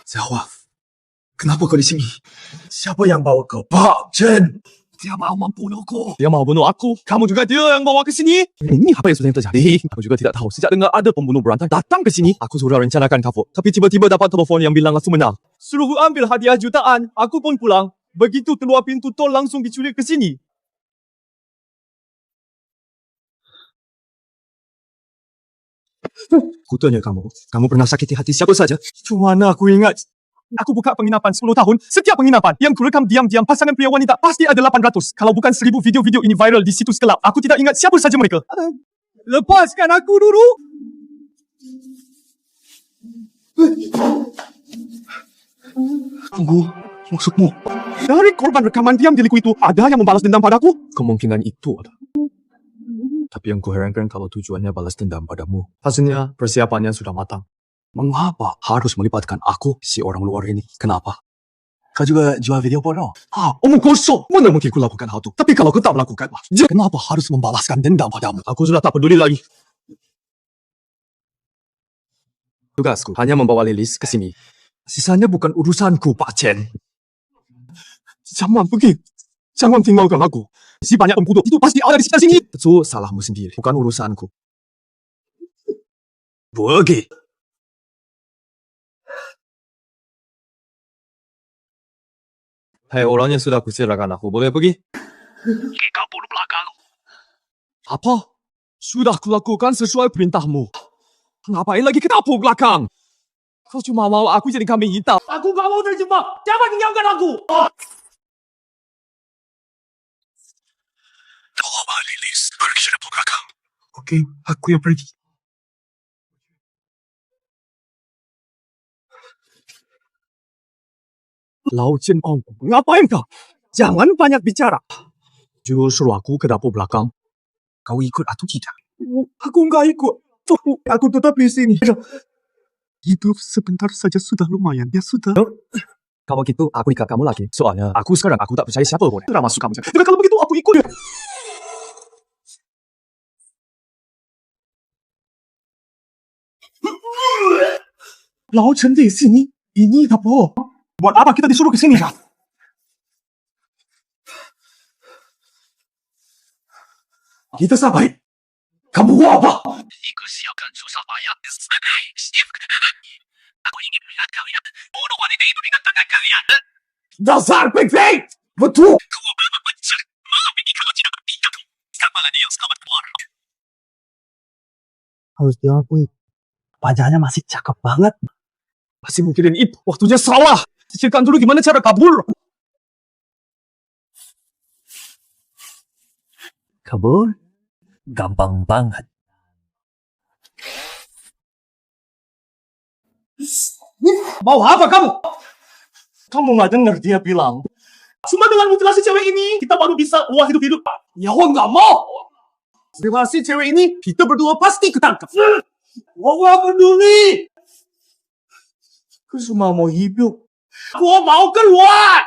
[SPEAKER 10] Siapa? Kenapa kau di sini? Siapa yang bawa kau? Pak Chen!
[SPEAKER 1] Dia mau membunuhku. Dia mau bunuh aku. Kamu juga dia yang bawa ke sini. Ini apa yang sudah terjadi? Aku juga tidak tahu. Sejak dengar ada pembunuh berantai datang ke sini, aku sudah rencanakan kapok. Tapi tiba-tiba dapat telepon yang bilang langsung menang. Suruh ambil hadiah jutaan. Aku pun pulang. Begitu keluar pintu tol langsung diculik ke sini. Kutanya kamu pernah sakiti hati siapa saja? Cuma aku ingat. Aku buka penginapan 10 tahun. Setiap penginapan yang kurekam diam-diam pasangan pria wanita pasti ada 800. Kalau bukan 1000 video-video ini viral di situs gelap. Aku tidak ingat siapa saja mereka. Lepaskan aku dulu.
[SPEAKER 10] Tunggu, maksudmu?
[SPEAKER 1] Dari korban rekaman diam diriku itu, ada yang membalas dendam padaku? Kemungkinan itu ada. Tapi yang kuherankan kalau tujuannya balas dendam padamu. Hasilnya persiapannya sudah matang. Mengapa harus melibatkan aku, si orang luar ini? Kenapa?
[SPEAKER 10] Kau juga jual video porno?
[SPEAKER 1] Omong kosong. Mana mungkin ku lakukan hal itu? Tapi kalau kau tak melakukan, kenapa harus membalaskan dendam padamu? Aku sudah tak peduli lagi. Tugasku hanya membawa Lilis ke sini. Sisanya bukan urusanku, Pak Chen. Jangan pergi. Jangan tinggalkan aku. Si banyak pembunuh itu pasti ada di sekitar sini. Itu salahmu sendiri, bukan urusanku. Pergi. Hei, orangnya sudah kuserahkan aku. Boleh pergi?
[SPEAKER 5] Kau bunuh belakang.
[SPEAKER 1] Apa? Sudah kulakukan sesuai perintahmu. Ngapain lagi ke dapur belakang? Kau cuma mau aku jadi kambing hitam. Aku gak mau terjebak. Jangan tinggalkan aku.
[SPEAKER 10] Tolonglah Lilis, pergi dari belakang. Oke, aku yang pergi.
[SPEAKER 1] Lao Chen Ong, ngapain kau? Jangan banyak bicara. Justru aku ke dapur belakang.
[SPEAKER 10] Kau ikut atau tidak?
[SPEAKER 1] Aku nggak ikut. Aku tetap di sini. Hidup sebentar saja sudah lumayan. Ya sudah. Kalau gitu, aku ikat kamu lagi. Soalnya, aku sekarang tak percaya siapa pun. Tidak masuk kamu. Jadi kalau begitu, aku ikut. Lao Chen di sini. Ini apa? Buat apa kita disuruh ke sini? Kita sampai. Kamu mau apa?
[SPEAKER 5] Ikut siapkan susah payah. Aku ingin melihat kalian bunuh wanita itu dengan tangan kalian.
[SPEAKER 1] Dasar pek-pek! Betul!
[SPEAKER 5] Kau memang benci. Maaf ini kalau tidak bertindak. Kamu ada yang selamat keluar.
[SPEAKER 9] Harus diakui, wajahnya masih cakep banget.
[SPEAKER 1] Masih mikirin itu. Waktunya salah. Pikirkan dulu gimana cara kabur.
[SPEAKER 9] Kabur? Gampang banget. Mau apa kamu? Kamu nggak dengar dia bilang, cuma dengan mutilasi cewek ini, kita baru bisa uang hidup-hidup. Nyawa nggak mau. Mutilasi cewek ini, kita berdua pasti ketangkap. Gua peduli. Aku cuma mau hidup. Gua mau keluar.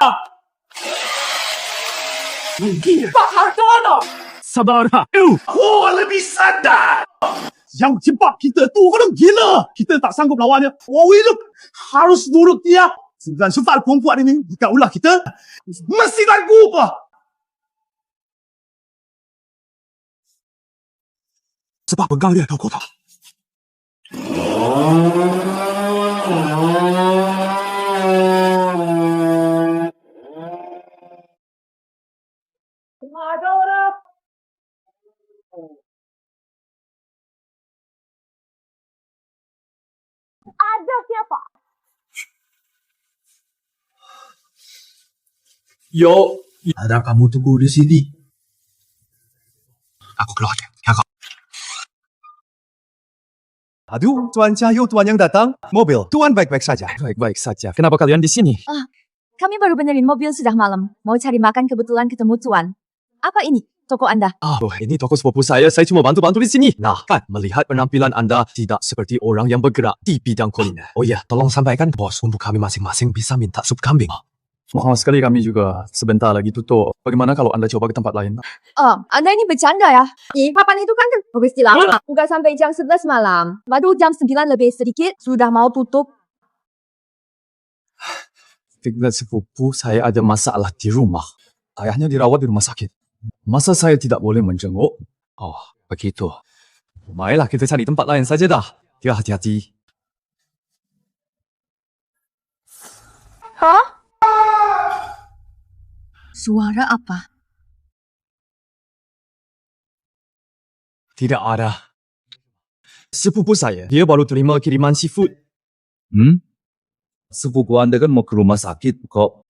[SPEAKER 9] Mungkin. Pak Hartono. Sabarlah. Gua lebih sadar. Yang cepat kita tu orang gila. Kita tak sanggup lawannya. Mau hidup. Harus nurut dia. Dan sifat perempuan ini, jika ulah kita, mesti tak ubah. Sebab pegang dia tahu kota.
[SPEAKER 6] Ada siapa?
[SPEAKER 9] Yo, ada kamu tunggu di sini. Aku keluar. Ya kau.
[SPEAKER 1] Aduh, Tuan Cahyo, Tuan yang datang. Mobil, Tuan baik-baik saja. Baik-baik saja. Kenapa kalian di sini?
[SPEAKER 6] Kami baru benerin mobil sudah malam. Mau cari makan kebetulan ketemu Tuan. Apa ini? Toko Anda?
[SPEAKER 1] Oh, ini toko sepupu saya. Saya cuma bantu-bantu di sini. Nah, kan, melihat penampilan Anda tidak seperti orang yang bergerak di bidang kuliner. Oh ya, tolong sampaikan bos untuk kami masing-masing bisa minta sup kambing.
[SPEAKER 4] Mahal sekali kami juga sebentar lagi tutup. Bagaimana kalau Anda coba ke tempat lain?
[SPEAKER 6] Anda ini bercanda ya? Papan itu kan berbesti lama. Bukan sampai jam 11 malam. Baru jam 9 lebih sedikit, sudah mau tutup.
[SPEAKER 1] Dengan sepupu saya ada masalah di rumah. Ayahnya dirawat di rumah sakit. Masa saya tidak boleh menjenguk? Oh, begitu. Baiklah, kita cari tempat lain saja dah. Ya, hati-hati.
[SPEAKER 6] Hah? Suara apa?
[SPEAKER 1] Tidak ada. Sepupu saya, dia baru terima kiriman seafood.
[SPEAKER 4] Sepupu Anda kan mau ke rumah sakit kok.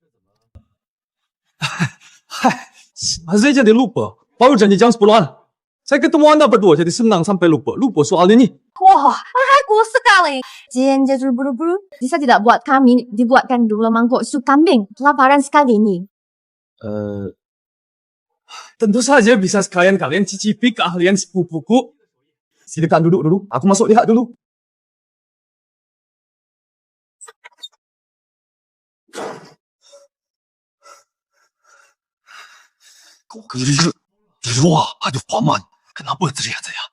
[SPEAKER 1] Saya jadi lupa. Baru janji jam 10-an. Saya ketemu Anda berdua jadi senang sampai lupa. Lupa soal ini.
[SPEAKER 6] Wah, aku sekali. Jenja buru-buru. Bisa tidak buat kami dibuatkan 2 mangkok sup kambing. Kelaparan sekali ini.
[SPEAKER 1] Tentu saja bisa sekalian kalian cicipi keahlian sepupuku. Silakan duduk dulu. Aku masuk lihat dulu.
[SPEAKER 10] Gila. Di luar ada paman. Kenapa teriak-teriak?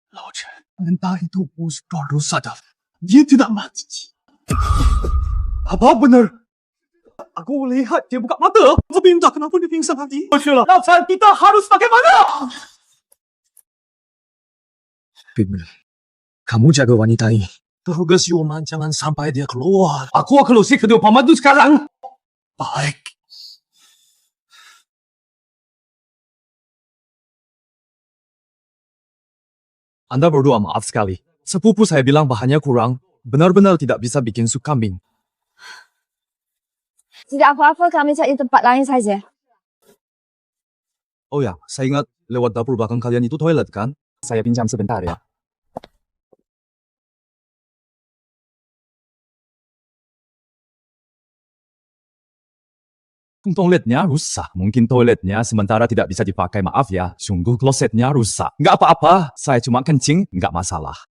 [SPEAKER 10] Lao Chen, entah itu bos baru sadar. Dia tidak mati.
[SPEAKER 9] Apa benar? Aku lihat dia buka mata. Tapi entah kenapa dia pingsan tadi. Lao Chen, kita harus bagaimana?
[SPEAKER 10] Bimel, kamu jaga wanita ini. Terus Yoman jangan sampai dia keluar.
[SPEAKER 9] Aku akan usik kedua paman itu sekarang.
[SPEAKER 10] Baik.
[SPEAKER 1] Anda berdua maaf sekali. Sepupu saya bilang bahannya kurang. Benar-benar tidak bisa bikin sup kambing.
[SPEAKER 6] Tidak apa-apa, kami cari tempat lain saja.
[SPEAKER 1] Oh ya, saya ingat lewat dapur belakang kalian itu toilet kan? Saya pinjam sebentar ya. Toiletnya rusak. Mungkin toiletnya sementara tidak bisa dipakai. Maaf ya, sungguh klosetnya rusak. Nggak apa-apa, saya cuma kencing, nggak masalah.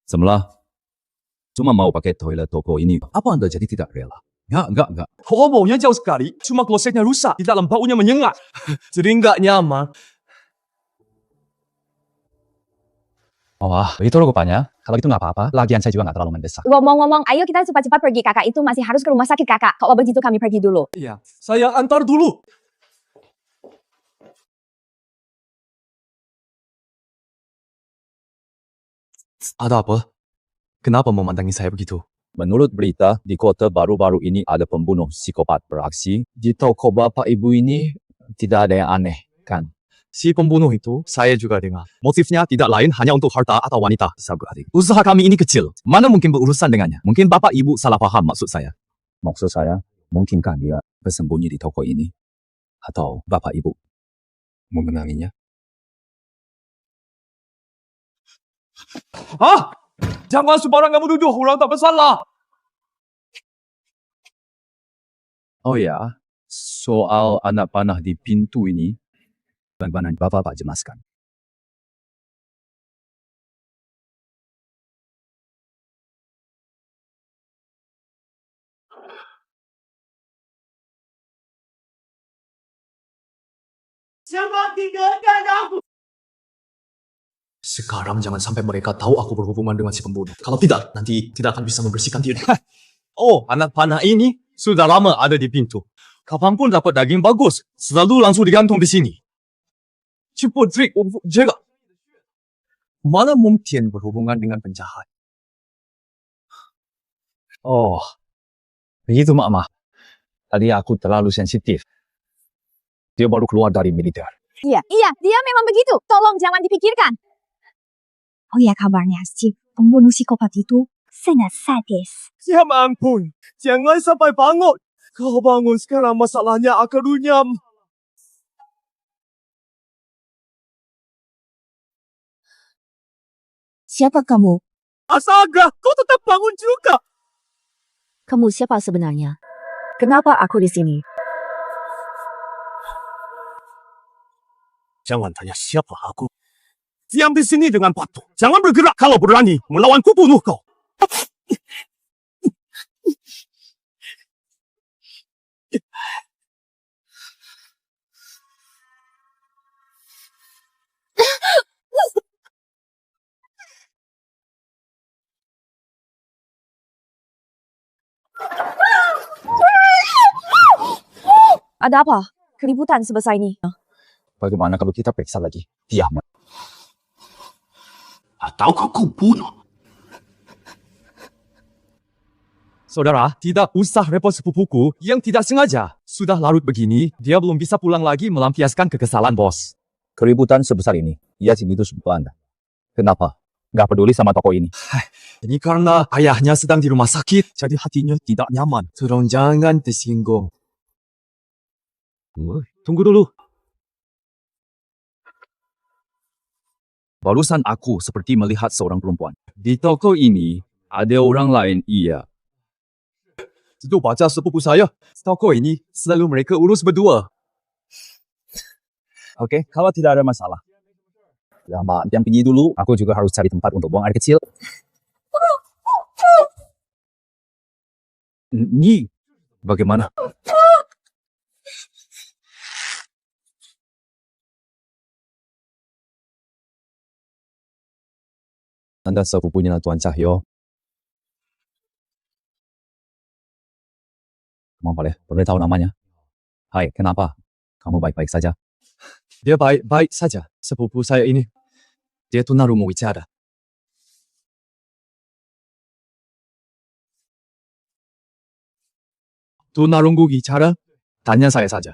[SPEAKER 1] Semula, cuma mau pakai toilet toko ini. Apa Anda jadi tidak rela? Enggak.
[SPEAKER 9] Oh, baunya jauh sekali. Cuma klosetnya rusak. Di dalam baunya menyengat. Jadi nggak nyaman.
[SPEAKER 4] Wah, begitu rupanya. Kalau itu nggak apa-apa. Lagian saya juga nggak terlalu mendesak.
[SPEAKER 6] Ngomong-ngomong, ayo kita cepat-cepat pergi. Kakak itu masih harus ke rumah sakit, Kakak. Kalau begitu kami pergi dulu.
[SPEAKER 9] Iya, saya antar dulu.
[SPEAKER 1] Ada apa? Kenapa memandangi saya begitu?
[SPEAKER 4] Menurut berita, di kota baru-baru ini ada pembunuh psikopat beraksi. Di toko bapak ibu ini tidak ada yang aneh, kan?
[SPEAKER 1] Si pembunuh itu, saya juga dengar. Motifnya tidak lain hanya untuk harta atau wanita. Sabar adik. Usaha kami ini kecil. Mana mungkin berurusan dengannya? Mungkin bapak ibu salah paham maksud saya.
[SPEAKER 4] Maksud saya, mungkinkah dia bersembunyi di toko ini? Atau bapak ibu memenanginya?
[SPEAKER 1] Hah? Jangan sembarangan menuduh orang tak bersalah.
[SPEAKER 4] Oh ya, soal anak panah di pintu ini, bagaimana Bapak jelaskan?
[SPEAKER 9] Jangan tinggalkan aku.
[SPEAKER 10] Sekarang jangan sampai mereka tahu aku berhubungan dengan si pembunuh. Kalau tidak, nanti tidak akan bisa membersihkan diri.
[SPEAKER 4] Oh, anak panah ini sudah lama ada di pintu. Kapanpun dapat daging bagus, selalu langsung digantung di sini.
[SPEAKER 10] Cepat trik untuk jaga. Mana mungkin berhubungan dengan penjahat?
[SPEAKER 4] Oh, begitu Mama. Tadi aku terlalu sensitif. Dia baru keluar dari militer.
[SPEAKER 6] Iya, dia memang begitu. Tolong jangan dipikirkan. Oh ya, kabarnya si pembunuh psikopat itu sangat sadis.
[SPEAKER 9] Ya ampun, jangan sampai bangun. Kau bangun sekarang masalahnya akan runyam.
[SPEAKER 6] Siapa kamu?
[SPEAKER 9] Astaga, kau tetap bangun juga.
[SPEAKER 6] Kamu siapa sebenarnya? Kenapa aku di sini?
[SPEAKER 9] Jangan tanya siapa aku. Diam di sini dengan patuh. Jangan bergerak kalau berani melawanku, bunuh kau.
[SPEAKER 6] Ada apa? Keributan sebesar ini.
[SPEAKER 4] Bagaimana kalau kita periksa lagi? Diam.
[SPEAKER 9] Atau kau bunuh.
[SPEAKER 1] Saudara, tidak usah repot sepupuku yang tidak sengaja. Sudah larut begini, dia belum bisa pulang lagi melampiaskan kekesalan bos.
[SPEAKER 4] Keributan sebesar ini, ia sini itu sepupu Anda. Kenapa? Nggak peduli sama toko ini.
[SPEAKER 10] Ini karena ayahnya sedang di rumah sakit, jadi hatinya tidak nyaman. Tolong jangan tersinggung.
[SPEAKER 1] Tunggu dulu.
[SPEAKER 4] Barusan aku seperti melihat seorang perempuan. Di toko ini, ada orang lain, iya.
[SPEAKER 1] Itu baca sepupu saya. Toko ini selalu mereka urus berdua.
[SPEAKER 4] Oke, kalau tidak ada masalah. Jangan pergi dulu, aku juga harus cari tempat untuk buang air kecil. Ini bagaimana? Anda sepupunya Tuan Cahyo. Kamu boleh tahu namanya? Hai, kenapa? Kamu baik-baik saja?
[SPEAKER 10] Dia baik-baik saja, sepupu saya ini. Dia tunarungu bicara. Tunarungu bicara? Tanya saya saja.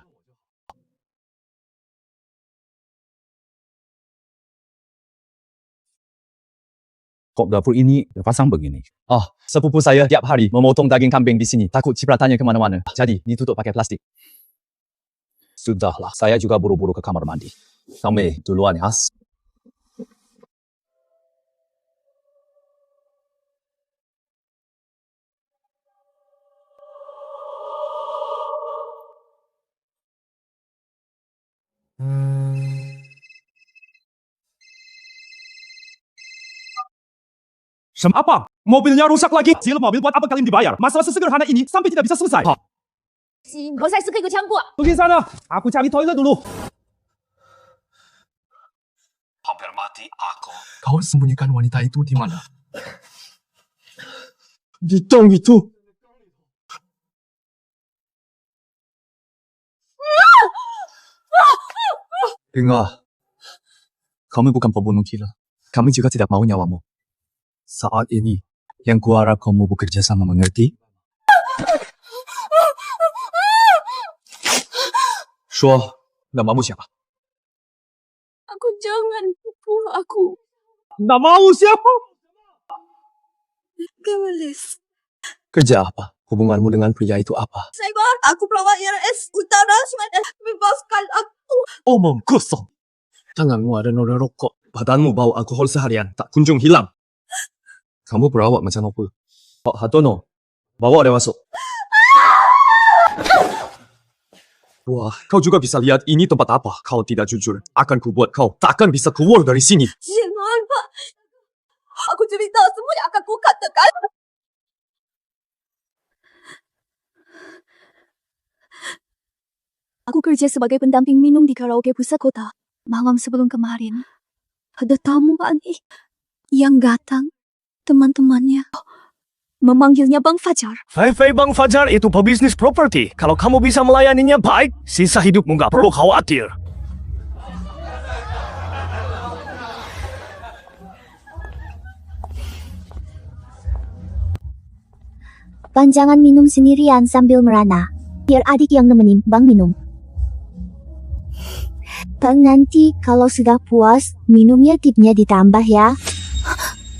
[SPEAKER 4] Kok dapur ini terpasang begini?
[SPEAKER 1] Ah, sepupu saya tiap hari memotong daging kambing di sini. Takut cipratannya kemana-mana. Jadi, ditutup pakai plastik.
[SPEAKER 4] Sudahlah, saya juga buru-buru ke kamar mandi. Kami duluan ya.
[SPEAKER 9] Apa? Mobilnya rusak lagi. Sil mobil buat apa kalian dibayar? Masalah sesederhana ini sampai tidak bisa selesai.
[SPEAKER 6] Kau saya suka ikut campur.
[SPEAKER 9] Pergi sana. Aku cari toilet dulu.
[SPEAKER 5] Hampir mati aku.
[SPEAKER 10] Kau sembunyikan wanita itu di mana?
[SPEAKER 9] Di tong itu.
[SPEAKER 10] Dengar. Kami bukan pembunuh gila. Kami juga tidak mau nyawamu. Saat ini, yang kuharap kamu bekerja sama, mengerti? Shua, namamu siapa?
[SPEAKER 6] Aku jangan pukul aku.
[SPEAKER 9] Nggak mau siapa?
[SPEAKER 6] Gemelis.
[SPEAKER 10] Kerja apa? Hubunganmu dengan pria itu apa?
[SPEAKER 6] Saya aku pelawak IRS Utara Sumatera. Bebaskan aku.
[SPEAKER 10] Omong kosong. Tanganmu ada noda rokok.
[SPEAKER 1] Badanmu bau alkohol seharian, tak kunjung hilang. Kamu berawak macam apa? Pak Hartono, bawa dia masuk. Wah, kau juga bisa lihat ini tempat apa. Kau tidak jujur, akan kubuat kau takkan bisa keluar dari sini.
[SPEAKER 6] Jangan, Pak. Aku cerita semua yang akan ku katakan. Aku kerja sebagai pendamping minum di karaoke pusat kota. Malam sebelum kemarin, ada tamu aneh yang datang. Teman-temannya memanggilnya Bang Fajar.
[SPEAKER 9] Hai Bang Fajar itu pebisnis properti. Kalau kamu bisa melayaninya baik, sisa hidupmu nggak perlu khawatir.
[SPEAKER 6] Bang jangan minum sendirian sambil merana. Biar adik yang nemenin Bang minum. Bang nanti kalau sudah puas, minumnya tipnya ditambah ya.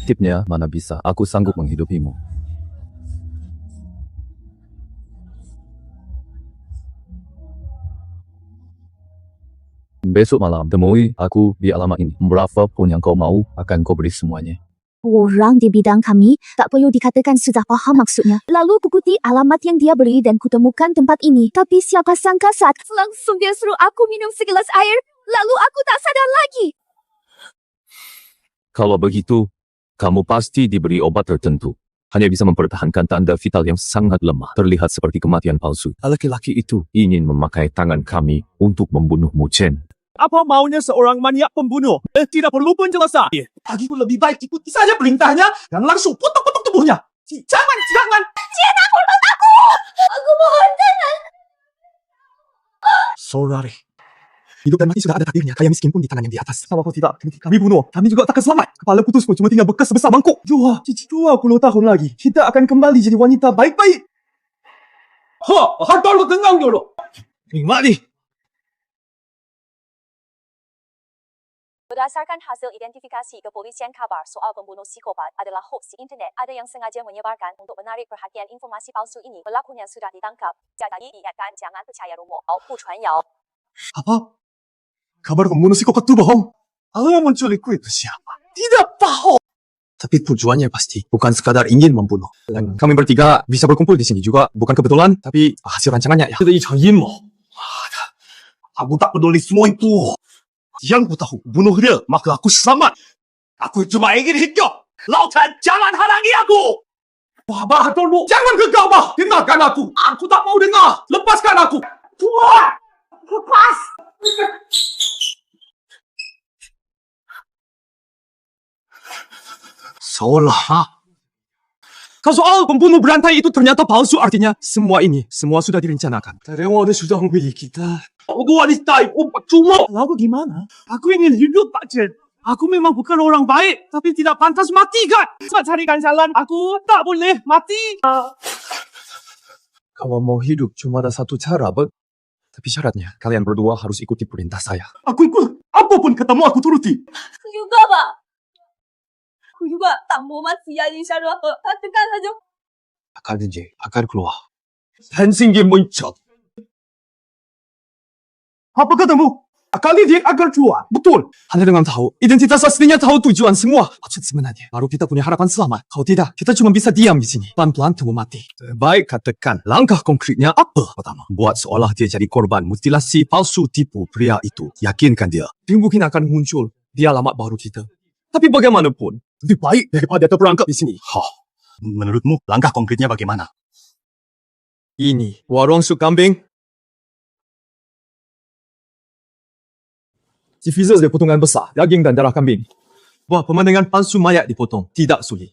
[SPEAKER 4] Tipnya mana bisa, aku sanggup menghidupimu. Besok malam temui aku di alamat ini. Berapa pun yang kau mau, akan kau beri semuanya.
[SPEAKER 6] Orang di bidang kami tak perlu dikatakan sudah paham maksudnya. Lalu kukuti alamat yang dia beri dan kutemukan tempat ini. Tapi siapa sangka saat langsung dia suruh aku minum segelas air. Lalu aku tak sadar lagi.
[SPEAKER 4] Kalau begitu, kamu pasti diberi obat tertentu. Hanya bisa mempertahankan tanda vital yang sangat lemah. Terlihat seperti kematian palsu. Laki-laki itu ingin memakai tangan kami untuk membunuhmu, Chen.
[SPEAKER 9] Apa maunya seorang maniak pembunuh? Tidak perlu penjelasan. Bagiku lebih baik ikuti saja perintahnya dan langsung potong-potong tubuhnya. Jangan.
[SPEAKER 6] Jangan urut aku! Aku mohon jangan.
[SPEAKER 9] Sorry.
[SPEAKER 1] Hidup dan mati sudah ada takdirnya. Kaya miskin pun di tangan yang di atas.
[SPEAKER 9] Kalau kau tidak, kami bunuh. Kami juga takkan selamat. Kepala putusku cuma tinggal bekas sebesar mangkuk. 20 tahun lagi, kita akan kembali jadi wanita baik-baik. Harta lu tenang dulu. Nikmati.
[SPEAKER 7] Berdasarkan hasil identifikasi kepolisian, kabar soal pembunuh psikopat adalah hoax di internet. Ada yang sengaja menyebarkan untuk menarik perhatian. Informasi palsu ini. Pelakunya sudah ditangkap. Jadi diingatkan jangan percaya rumor. Bu Chuan Yao.
[SPEAKER 9] Apa? Kabar pembunuh psikopat itu bohong? Lalu yang menculikku itu siapa? Tidak bohong.
[SPEAKER 1] Tapi tujuannya pasti bukan sekadar ingin membunuh. Dan kami bertiga bisa berkumpul di sini juga bukan kebetulan, tapi hasil rancangannya ya.
[SPEAKER 9] Itu inmo. Aku tak peduli semua itu. Yang ku tahu, bunuh dia, maka aku selamat. Aku cuma ingin hidup. Lautan, jangan halangi aku. Wah, tolong, jangan gegabah. Dengarkan aku. Aku tak mau dengar. Lepaskan aku. Wah, lepas.
[SPEAKER 1] Seolah. Kalau soal pembunuh berantai itu ternyata palsu, artinya semua sudah direncanakan.
[SPEAKER 9] Terima sudah memilih kita. Aku wanita, cuma. Lalu gimana? Aku ingin hidup, Pak Chen. Aku memang bukan orang baik, tapi tidak pantas mati kan? Cepat carikan jalan. Aku tak boleh mati.
[SPEAKER 1] Kalau mau hidup cuma ada satu cara, Bet. Tapi syaratnya, kalian berdua harus ikuti perintah saya.
[SPEAKER 9] Aku ikut. Apapun katamu, aku turuti.
[SPEAKER 6] Juga, Pak. Aku juga tak mau mati ya, insyaAllah. Katakan saja.
[SPEAKER 1] Akan keluar.
[SPEAKER 9] 한신기 muncul. Apa katamu? Kali dia agar keluar. Betul.
[SPEAKER 1] Hanya dengan tahu, identitas aslinya tahu tujuan semua. Maksud sebenarnya, baru kita punya harapan selamat. Kalau tidak, kita cuma bisa diam di sini. Pelan-pelan tunggu mati. Baik, katakan. Langkah konkretnya apa? Pertama, buat seolah dia jadi korban mutilasi palsu tipu pria itu. Yakinkan dia. Dia mungkin akan muncul di alamat baru kita. Tapi bagaimanapun, lebih baik daripada terperangkap di sini.
[SPEAKER 9] Menurutmu, langkah konkretnya bagaimana?
[SPEAKER 1] Ini, warung sup kambing. Si freezer dia potongan besar, daging dan darah kambing. Wah, pemandangan palsu mayat dipotong. Tidak sulit.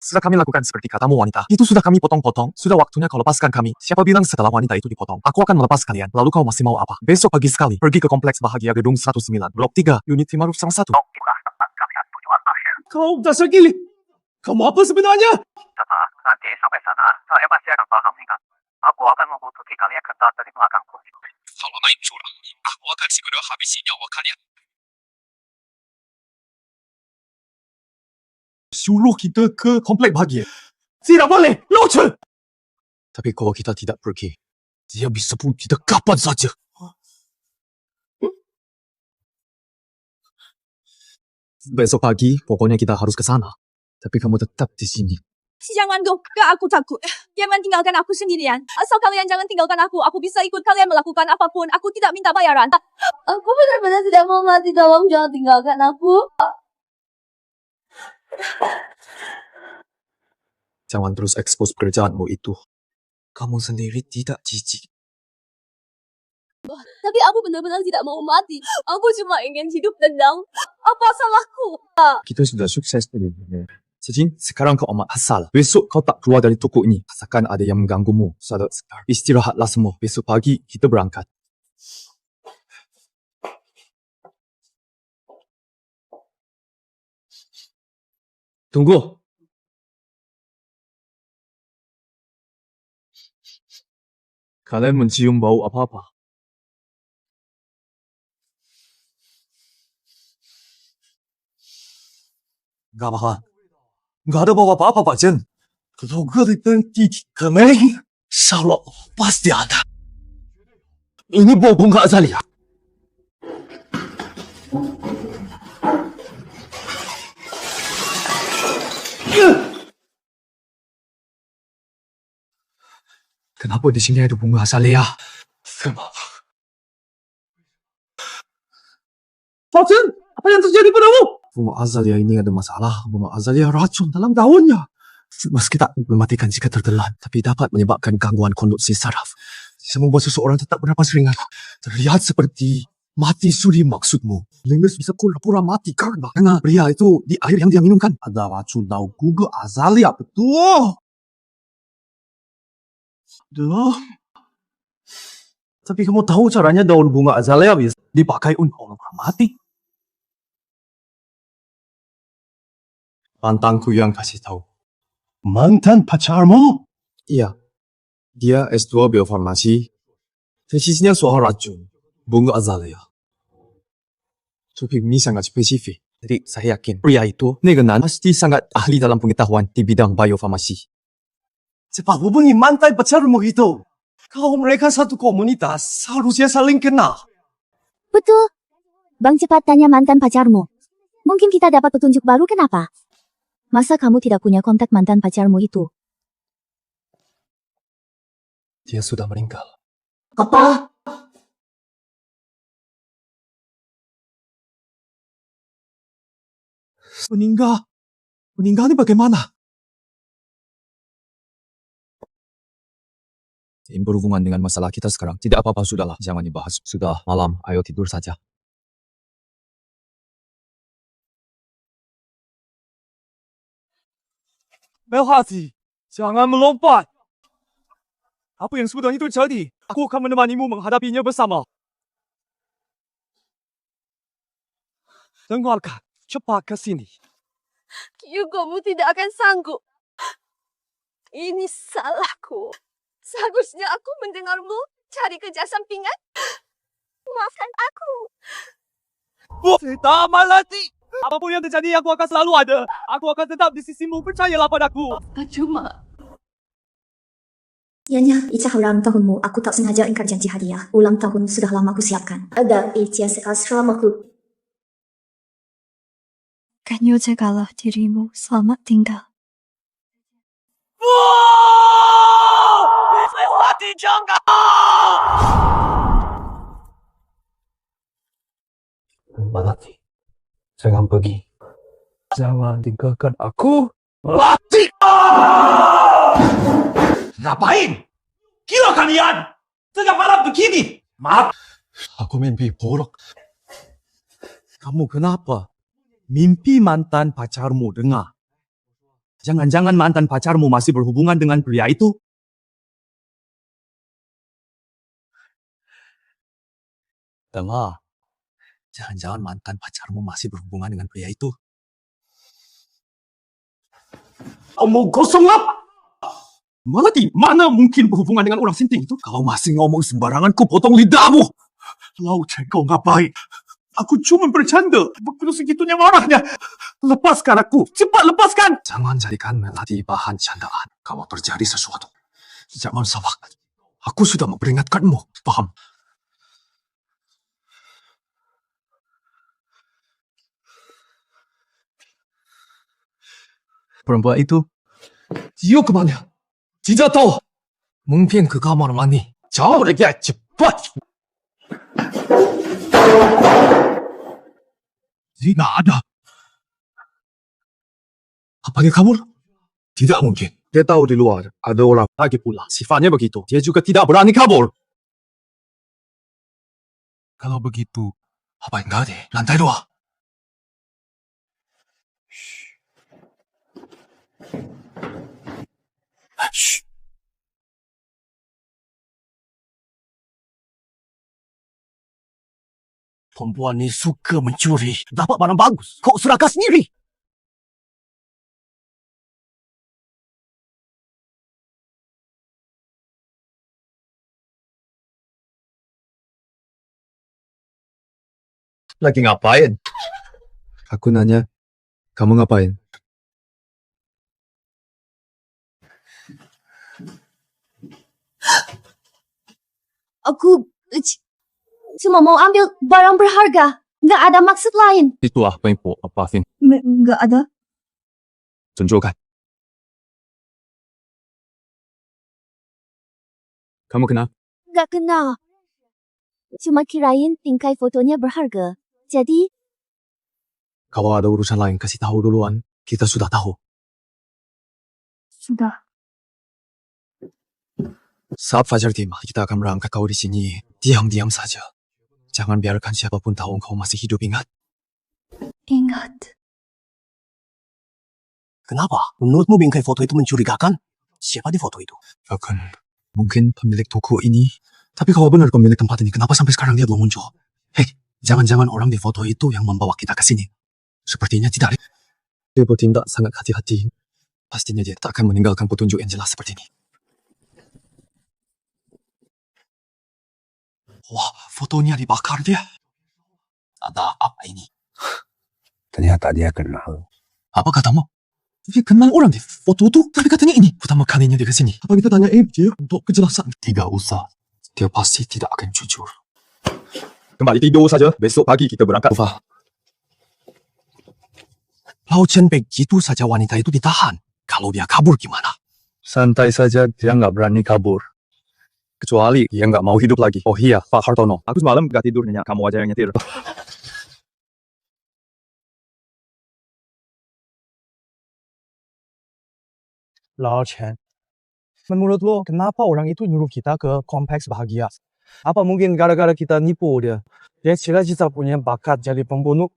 [SPEAKER 1] Sudah kami lakukan seperti katamu wanita. Itu sudah kami potong-potong. Sudah waktunya kau lepaskan kami. Siapa bilang setelah wanita itu dipotong? Aku akan melepas kalian. Lalu kau masih mau apa? Besok pagi sekali. Pergi ke kompleks bahagia gedung 109. Blok 3. Unit 5 roof 1.
[SPEAKER 9] Kau dasar gili. Kamu apa sebenarnya?
[SPEAKER 2] Nanti sampai sana, saya pasti akan paham hingga. Aku akan membutuhkan kalian ketat dari belakangku.
[SPEAKER 5] Kalau main curang, aku akan segera habisi nyawa kalian.
[SPEAKER 9] suruh kita ke komplek bahagia. Tidak boleh, lucu.
[SPEAKER 10] Tapi kalau kita tidak pergi, dia bisa bunuh kita kapan saja. Besok pagi, pokoknya kita harus ke sana. Tapi kamu tetap di sini.
[SPEAKER 6] Jangan go, aku takut. Jangan tinggalkan aku sendirian. Asal kalian jangan tinggalkan aku bisa ikut kalian melakukan apapun. Aku tidak minta bayaran. Aku benar-benar tidak mau mati, tolong jangan tinggalkan aku.
[SPEAKER 10] Jangan terus ekspos pekerjaanmu itu. Kamu sendiri tidak jijik.
[SPEAKER 6] Tapi aku benar-benar tidak mau mati. Aku cuma ingin hidup tenang. Apa salahku?
[SPEAKER 10] Kita sudah sukses. Jadi, sekarang kau amat asal. Besok kau tak keluar dari toko ini. Asalkan ada yang mengganggumu. Istirahatlah semua. Besok pagi kita berangkat. Tunggu. Kalian mencium bau apa-apa?
[SPEAKER 9] Enggak apa-apa. Enggak ada bau apa-apa, Pak Jen. Kalau gue berhenti di kemeling, salah pasti ada. Ini bau bunga azalea.
[SPEAKER 10] Kenapa di sini ada bunga azalea?
[SPEAKER 9] Kenapa? Pak Jen, apa yang terjadi padamu?
[SPEAKER 10] Bunga azalea ini ada masalah. Bunga azalea racun dalam daunnya. Meski tak mematikan jika tertelan, tapi dapat menyebabkan gangguan konduksi saraf. Bisa membuat seseorang tetap bernapas ringan. Terlihat seperti mati suri maksudmu. Lingus bisa pura-pura mati karena pria itu di air yang dia minumkan.
[SPEAKER 9] Ada racun daun gugur azalea, betul. Duh. Tapi kamu tahu caranya daun bunga azalea bisa dipakai untuk orang mati?
[SPEAKER 10] Mantanku yang kasih tahu.
[SPEAKER 9] Mantan pacarmu?
[SPEAKER 10] Iya. Dia S2 biofarmasi. Tesisnya soal racun. Bunga azalea. Topik ini sangat spesifik. Jadi saya yakin pria itu, Negenan, pasti sangat ahli dalam pengetahuan di bidang biofarmasi.
[SPEAKER 9] Cepat hubungi mantan pacarmu itu. Kalau mereka satu komunitas, harusnya saling kenal.
[SPEAKER 6] Betul. Bang, cepat tanya mantan pacarmu. Mungkin kita dapat petunjuk baru kenapa? Masa kamu tidak punya kontak mantan pacarmu itu?
[SPEAKER 10] Dia sudah meninggal.
[SPEAKER 9] Apa?
[SPEAKER 10] Meninggal? Meninggal ini bagaimana? Ini berhubungan dengan masalah kita sekarang. Tidak apa-apa, sudahlah. Jangan dibahas. Sudah malam, ayo tidur saja.
[SPEAKER 9] Melhati, jangan melompat. Apa yang sudah itu terjadi? Aku akan menemanimu menghadapinya bersama. Dengarkan, cepat ke sini.
[SPEAKER 6] Kamu tidak akan sanggup. Ini salahku. Seharusnya aku mendengarmu cari kerja sampingan. Maafkan aku.
[SPEAKER 9] Tidak, Melhati. Apapun yang terjadi, aku akan selalu ada. Aku akan tetap di sisimu, percayalah padaku.
[SPEAKER 6] Cuma... Ianya, Ica ulang tahunmu. Aku tak sengaja ingkar janji hadiah. Ulang tahun sudah lama aku siapkan. Ada Ica seasramaku. Kanyo jagalah dirimu. Selamat tinggal.
[SPEAKER 9] Melhati, jangan!
[SPEAKER 10] Melhati, jangan pergi. Jangan tinggalkan aku.
[SPEAKER 9] Melhati! Ngapain? Gila kalian! Tengah malam begini! Maaf.
[SPEAKER 10] Aku mimpi buruk.
[SPEAKER 9] Kamu kenapa? Mimpi mantan pacarmu dengar. Jangan-jangan mantan pacarmu masih berhubungan dengan pria itu?
[SPEAKER 10] Dengar. Jangan-jangan mantan pacarmu masih berhubungan dengan pria itu.
[SPEAKER 9] Omong kosong apa? Melhati, mana mungkin berhubungan dengan orang sinting itu? Kalau masih ngomong sembarangan, ku potong lidahmu. Lau Chen, kau ngapain? Aku cuma bercanda. Begitu segitunya marahnya. Lepaskan aku. Cepat lepaskan.
[SPEAKER 10] Jangan jadikan melati bahan candaan kalau terjadi sesuatu. Jangan salah. Aku sudah memperingatkanmu. Paham? Perempuan itu, dia kemana? Tidak tahu. Mungkin ke kamar mandi. Jauh lagi, cepat. Tidak ada. Apa dia kabur? Tidak mungkin. Dia tahu di luar ada orang lagi pula. Sifatnya begitu. Dia juga tidak berani kabur. Kalau begitu, apa yang ada? Lantai 2. Shh. Perempuan ini suka mencuri. Dapat barang bagus. Kok serahkan sendiri? Lagi ngapain? Aku nanya, kamu ngapain?
[SPEAKER 6] Aku cuma mau ambil barang berharga. Nggak ada maksud lain.
[SPEAKER 4] Itu apa yang mau apain?
[SPEAKER 6] Nggak ada.
[SPEAKER 4] Tunjukkan. Kamu kenal?
[SPEAKER 6] Nggak kenal. Cuma kirain tingkai fotonya berharga. Jadi,
[SPEAKER 10] Kalau ada urusan lain, kasih tahu duluan. Kita sudah tahu.
[SPEAKER 6] sudah.
[SPEAKER 10] Saat fajar tiba, kita akan berangkat kau di sini. Diam-diam saja. Jangan biarkan siapapun tahu kau masih hidup, ingat?
[SPEAKER 6] Ingat.
[SPEAKER 10] Kenapa? Menurutmu bingkai foto itu mencurigakan? Siapa di foto itu? Akan. Mungkin pemilik toko ini. Tapi kalau benar pemilik tempat ini, kenapa sampai sekarang dia belum muncul? Hei, jangan-jangan orang di foto itu yang membawa kita ke sini. Sepertinya tidak. Dia bertindak sangat hati-hati. Pastinya dia tak akan meninggalkan petunjuk yang jelas seperti ini. Wah, fotonya dibakar dia. Ada apa ini?
[SPEAKER 3] Ternyata dia kenal.
[SPEAKER 10] Apa katamu? Dia kenal orang di foto itu. Tapi katanya ini pertama kalinya dia ke sini. Apa kita tanya dia untuk kejelasan? Tidak usah. Dia pasti tidak akan jujur.
[SPEAKER 4] Kembali tidur saja. Besok pagi kita berangkat.
[SPEAKER 10] Ufa. Lau Chen begitu saja wanita itu ditahan. Kalau dia kabur gimana?
[SPEAKER 4] Santai saja, dia nggak berani kabur. Kecuali dia nggak mau hidup lagi. Oh iya, Pak Hartono. Aku semalam nggak tidur nyenyak. Kamu aja yang nyetir.
[SPEAKER 1] Lau Chen, menurut lo kenapa orang itu nyuruh kita ke kompleks bahagia? Apa mungkin gara-gara kita nipu dia? Dia cita-cita punya bakat jadi pembunuh.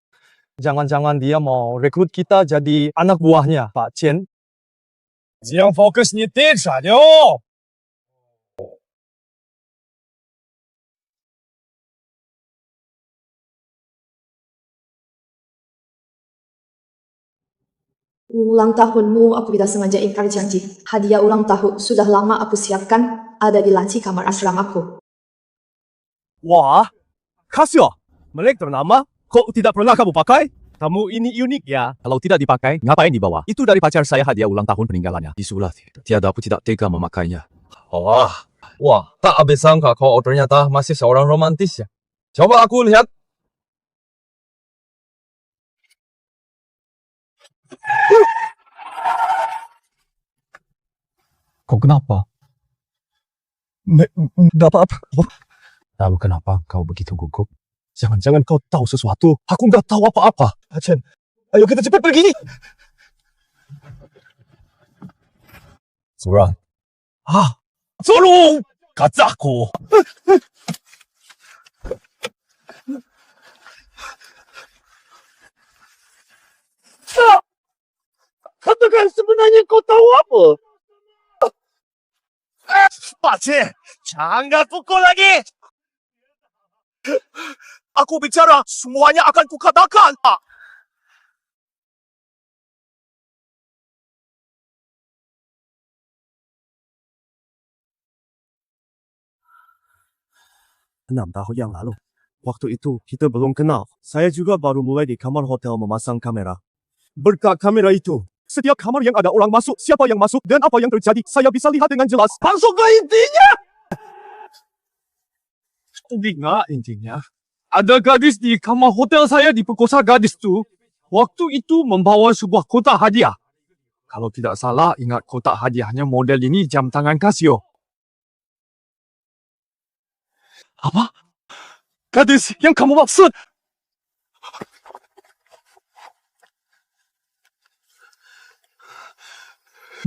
[SPEAKER 1] Jangan-jangan dia mau rekrut kita jadi anak buahnya, Pak Chen. Jangan fokus nyetir saja.
[SPEAKER 11] Ulang tahunmu aku tidak sengaja ingkar janji. Hadiah ulang tahun sudah lama aku siapkan, ada di laci kamar asramaku.
[SPEAKER 1] Wah, kasih. Melek ternama, kok tidak pernah kamu pakai? Kamu ini unik ya.
[SPEAKER 4] Kalau tidak dipakai, ngapain dibawa? Itu dari pacar saya hadiah ulang tahun peninggalannya.
[SPEAKER 10] Isulah, tiada aku tidak tega memakainya.
[SPEAKER 4] Wah, tak habis sangka kau ternyata masih seorang romantis ya. Coba aku lihat.
[SPEAKER 10] Kau kenapa?
[SPEAKER 1] Tidak apa-apa.
[SPEAKER 10] Lalu kenapa kau begitu gugup? Jangan-jangan kau tahu sesuatu. Aku nggak tahu apa-apa.
[SPEAKER 1] Chen, ayo kita cepat pergi.
[SPEAKER 4] Surah.
[SPEAKER 1] Tolong! Kataku. Katakan sebenarnya kau tahu apa? Pak Chen, jangan pukul lagi. Aku bicara, semuanya akan kukatakan.
[SPEAKER 10] Enam tahun yang lalu,
[SPEAKER 9] Waktu itu, kita belum kenal. Saya juga baru mulai di kamar hotel memasang kamera. Berkat kamera itu, setiap kamar yang ada orang masuk, siapa yang masuk, dan apa yang terjadi, saya bisa lihat dengan jelas. Masuk ke intinya!
[SPEAKER 1] Intinya, ada gadis di kamar hotel saya diperkosa gadis tu. Waktu itu membawa sebuah kotak hadiah. Kalau tidak salah, ingat kotak hadiahnya model ini jam tangan Casio. Apa? Gadis yang kamu maksud?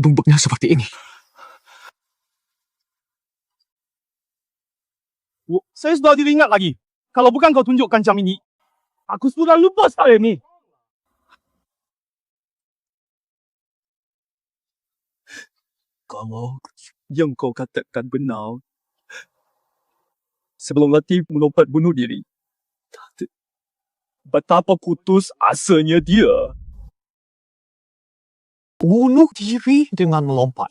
[SPEAKER 1] Bentuknya seperti ini.
[SPEAKER 9] Saya sudah teringat lagi. Kalau bukan kau tunjukkan jam ini, aku sudah lupa saya ini.
[SPEAKER 1] Kalau yang kau katakan benar, sebelum Latif melompat bunuh diri, betapa putus asanya dia. Bunuh diri dengan melompat.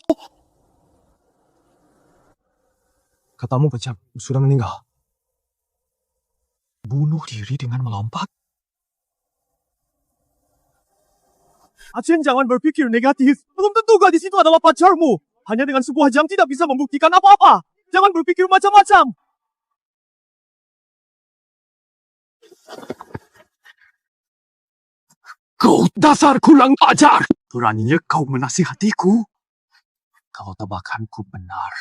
[SPEAKER 1] Katamu macam sudah meninggal. Bunuh diri dengan melompat?
[SPEAKER 9] Acen, jangan berpikir negatif. Belum tentu gadis itu adalah pacarmu. Hanya dengan sebuah jam tidak bisa membuktikan apa-apa. Jangan berpikir macam-macam.
[SPEAKER 1] Kau dasar kurang ajar! Beraninya kau menasihatiku. Kalau tebakanku benar,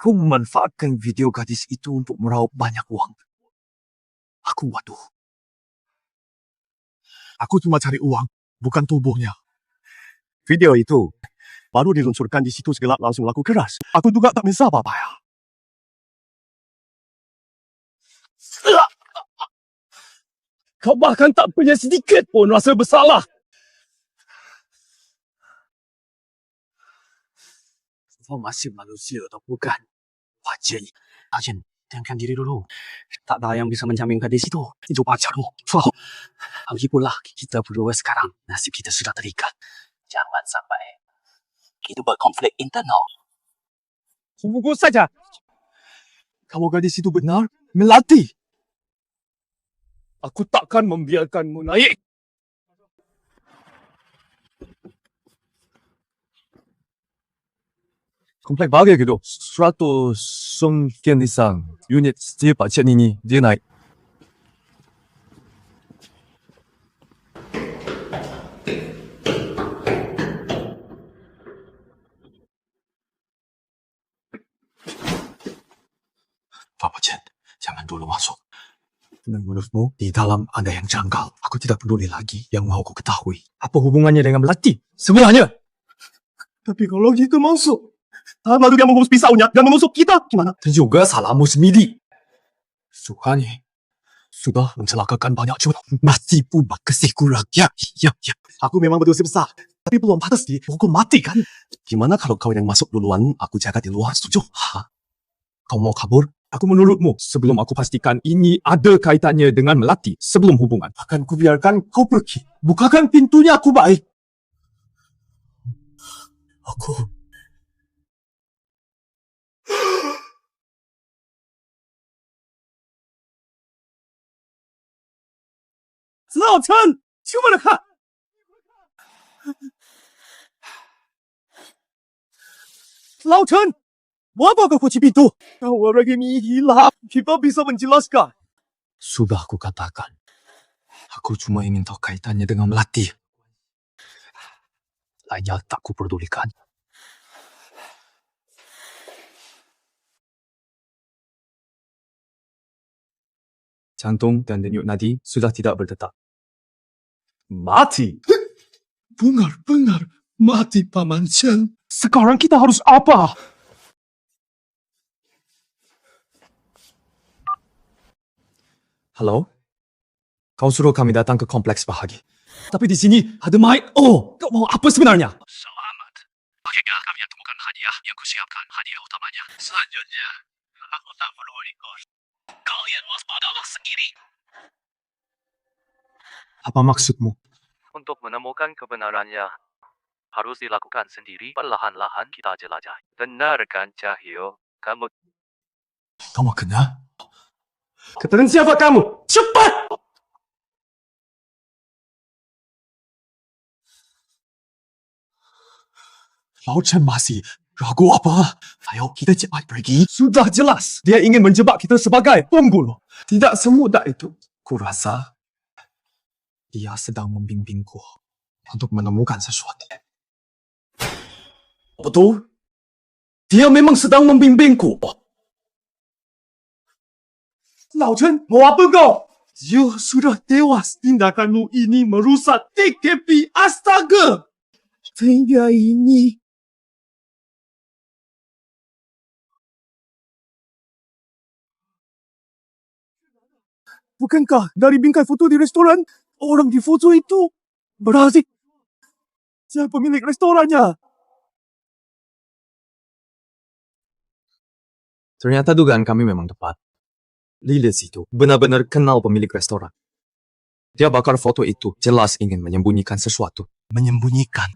[SPEAKER 1] kau memanfaatkan video gadis itu untuk meraup banyak uang. Aku waduh.
[SPEAKER 9] Aku cuma cari uang, bukan tubuhnya. Video itu baru diluncurkan di situs gelap langsung laku keras. Aku juga tak bisa apa-apa ya.
[SPEAKER 1] Kau bahkan tak punya sedikit pun rasa bersalah. Kau masih manusia atau bukan? Wajib. Ajen, tenangkan diri dulu. Tak ada yang bisa menjamin gadis itu. Itu pacarmu. Wow. Lagipula, kita berdua sekarang, nasib kita sudah terikat. Jangan sampai itu berkonflik internal. Tunggu saja. Kalau gadis itu benar, Melati. Aku takkan membiarkanmu naik. Komplek bahagia gitu. 100 sekian i상 unit setiap pasien ini dia naik. Pak Pasien, jangan dulu masuk. Menurutmu, di dalam ada yang janggal. Aku tidak peduli lagi yang mau aku ketahui. Apa hubungannya dengan Melati? Sebenarnya.
[SPEAKER 9] Tapi kalau gitu masuk. Lalu dia menghunus pisaunya dan menusuk kita, gimana?
[SPEAKER 1] Dan juga salahmu sendiri. Suhani sudah mencelakakan banyak jiwa. Masih pun berkesiku rakyat. Ya.
[SPEAKER 9] Aku memang berdosa besar. Tapi belum pantas dihukum mati kan? Gimana kalau kau yang masuk duluan, aku jaga di luar, setuju?
[SPEAKER 1] Hah? Kau mau kabur? Aku menurutmu, sebelum aku pastikan ini ada kaitannya dengan Melati sebelum hubungan.
[SPEAKER 9] Akan kubiarkan kau pergi. Bukakan pintunya, aku baik.
[SPEAKER 1] Aku...
[SPEAKER 9] 老陈，去我的看。老陈, apa kau kunci pintu? Orang ini hilang. Kita bisa menjelaskan.
[SPEAKER 1] Sudah aku katakan. Aku cuma ingin tahu kaitannya dengan Melati. Lainnya tak kuperdulikan. Jantung dan denyut nadi sudah tidak berdetak. Mati? Benar-benar mati, Paman Chen. Sekarang kita harus apa? Halo? Kau suruh kami datang ke kompleks bahagi. Tapi di sini ada Mike. Oh, kau mau apa sebenarnya?
[SPEAKER 5] Selamat. Akhirnya kami temukan hadiah yang kusiapkan, hadiah utamanya. Selanjutnya, aku tak perlu ikut. Kalian waspadalah sendiri.
[SPEAKER 1] Apa maksudmu?
[SPEAKER 2] Untuk menemukan kebenarannya, harus dilakukan sendiri, perlahan-lahan kita jelajah. Dengarkan, Cahyo. Kamu
[SPEAKER 1] Kamu kena?
[SPEAKER 9] Katakan siapa kamu? Cepat! Lao Chen masih ragu apa? Ayo kita cepat pergi. Sudah jelas dia ingin menjebak kita sebagai pembunuh. Tidak semudah itu. Kurasa dia sedang membimbingku untuk menemukan sesuatu. Betul? Dia memang sedang membimbingku. Lao Chen, mau apa kau? Dia sudah tewas. Tindakanmu ini merusak TKP Astaga. Hingga ini. Bukankah dari bingkai foto di restoran, orang di foto itu berhasil? Siapa pemilik restorannya?
[SPEAKER 1] Ternyata dugaan kami memang tepat. Lilis itu benar-benar kenal pemilik restoran. Dia bakar foto itu jelas ingin menyembunyikan sesuatu.
[SPEAKER 9] Menyembunyikan.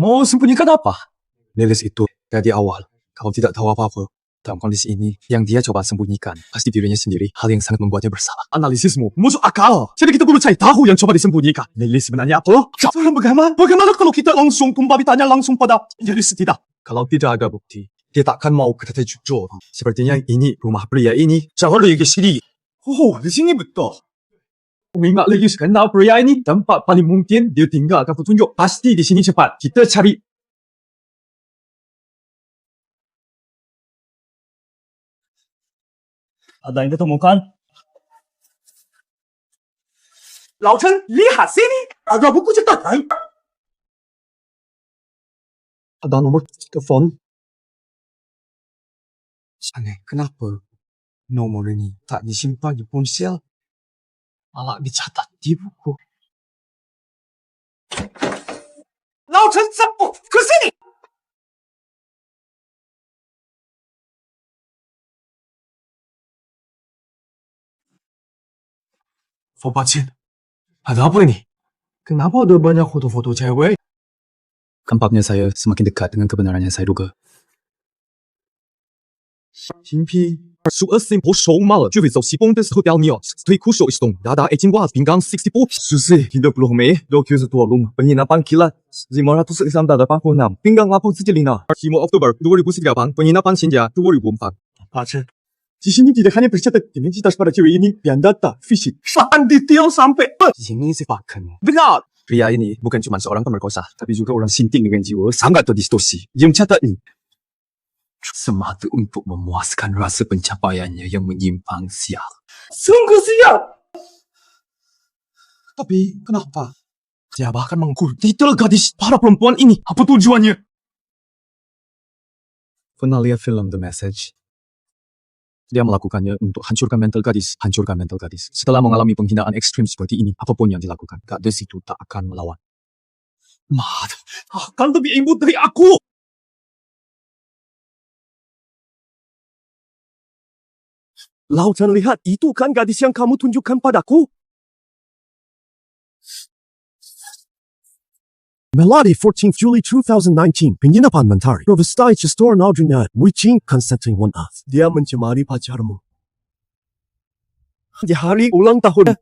[SPEAKER 1] Mau sembunyikan apa? Lilis itu dari awal, kalau tidak tahu apa-apa. Dalam kondisi ini, yang dia coba sembunyikan pasti dirinya sendiri, hal yang sangat membuatnya bersalah.
[SPEAKER 9] Analisismu masuk akal. Jadi kita perlu cari tahu yang coba disembunyikan. Lilis sebenarnya apa? Bagaimana kalau kita langsung kembali tanya langsung pada Lilis tidak?
[SPEAKER 1] Kalau tidak ada bukti, dia takkan mau kita jujur. Sepertinya ini rumah pria ini seorang sendiri.
[SPEAKER 9] Oh, di sini betul.
[SPEAKER 1] Ingat lagi kenal pria ini, tempat paling mungkin dia tinggalkan petunjuk. Pasti di sini cepat. Kita cari.
[SPEAKER 9] Ada yang ditemukan? Lao Chen, lihat sini. Ada buku catatan.
[SPEAKER 1] Ada nomor telepon. Aneh, kenapa nomor ini tak disimpan di ponsel, malah dicatat di buku?
[SPEAKER 9] Lao Chen, cepat ke sini.
[SPEAKER 1] Fobacin, ada apa ini? Kenapa ada banyak foto-foto cewek? Tampaknya saya semakin dekat dengan kebenaran yang saya duga. 偏偏数二线婆手马了，就会走西崩的时候掉尿，腿苦手一动，大大已经挂平冈64。Susi, tidak perlu me, dokter tolong penginapan kilat 596 pinggang lapor Cijelina. 5 Oktober 2008 penginapan Senja 2004.
[SPEAKER 9] Pak Chen, di sini tidak hanya tercatat identitas pada cewek ini, yang data, fisik, bahkan detail sampai.
[SPEAKER 1] Ini sepakan.
[SPEAKER 9] Benar.
[SPEAKER 1] Pria ini bukan cuma seorang pemerkosa, tapi juga orang sinting dengan jiwa sangat terdistorsi. Yang catat ini semata untuk memuaskan rasa pencapaiannya yang menyimpang sial.
[SPEAKER 9] Sungguh sial.
[SPEAKER 1] Tapi kenapa dia bahkan mengukur detail gadis para perempuan ini?
[SPEAKER 9] Apa tujuannya?
[SPEAKER 1] Pernah lihat film The Message? Dia melakukannya untuk hancurkan mental gadis. Setelah mengalami penghinaan ekstrim seperti ini, apapun yang dilakukan, gadis itu tak akan melawan.
[SPEAKER 9] Mat, akan lebih imut dari aku. Lao Chen, lihat, itu kan gadis yang kamu tunjukkan padaku. Melody 14 Juli 2019 Penginapan Mentari Provestai Cestor Naldrinat Wichin Consenting One Earth. Dia mencemari pacarmu di hari ulang tahun.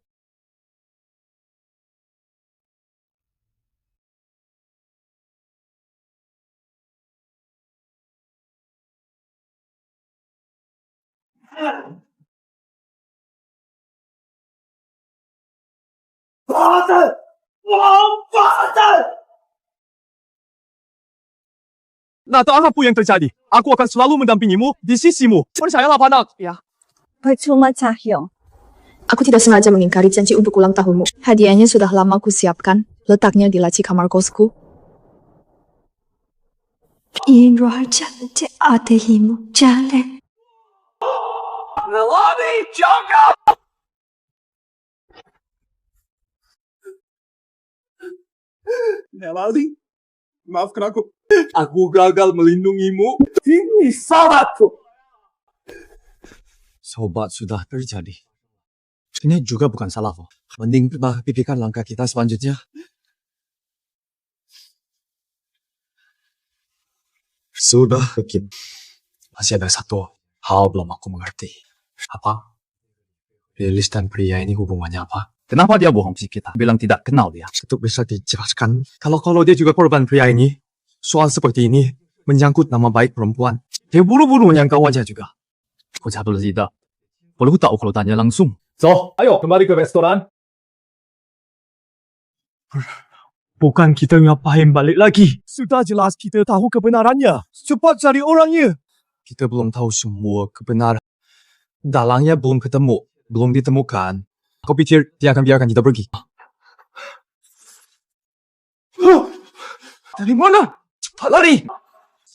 [SPEAKER 9] Nah, tak apa yang terjadi. Aku akan selalu mendampingimu di sisimu. Percayalah, Panak. Ya.
[SPEAKER 6] Percuma Cahyong.
[SPEAKER 11] Aku tidak sengaja mengingkari janji untuk ulang tahunmu. Hadiahnya sudah lama aku siapkan. Letaknya di laci kamar kosku.
[SPEAKER 9] Melody, jangan! Melody, maafkan aku. Aku gagal melindungimu. Ini salahku.
[SPEAKER 1] Sobat, sudah terjadi. Ini juga bukan salah, kok. Mending kita pikirkan langkah kita selanjutnya. Sudah, Kim. Masih ada satu hal belum aku mengerti. Apa?
[SPEAKER 10] Lilis dan pria ini hubungannya apa?
[SPEAKER 4] Kenapa dia bohong sih kita? Bilang tidak kenal dia.
[SPEAKER 10] Itu bisa dijelaskan. Kalau dia juga korban pria ini, soal seperti ini menyangkut nama baik perempuan. Dia buru-buru menyangka wajah juga.
[SPEAKER 4] Kau jatuh tidak. Perlu tahu kalau tanya langsung. So, ayo kembali ke restoran.
[SPEAKER 10] Bukan kita ngapain balik lagi. Sudah jelas kita tahu kebenarannya. Cepat cari orangnya. Kita belum tahu semua kebenaran. Dalangnya belum ketemu. Belum ditemukan. Kau pikir dia akan biarkan kita pergi? Dari mana? Cepat lari!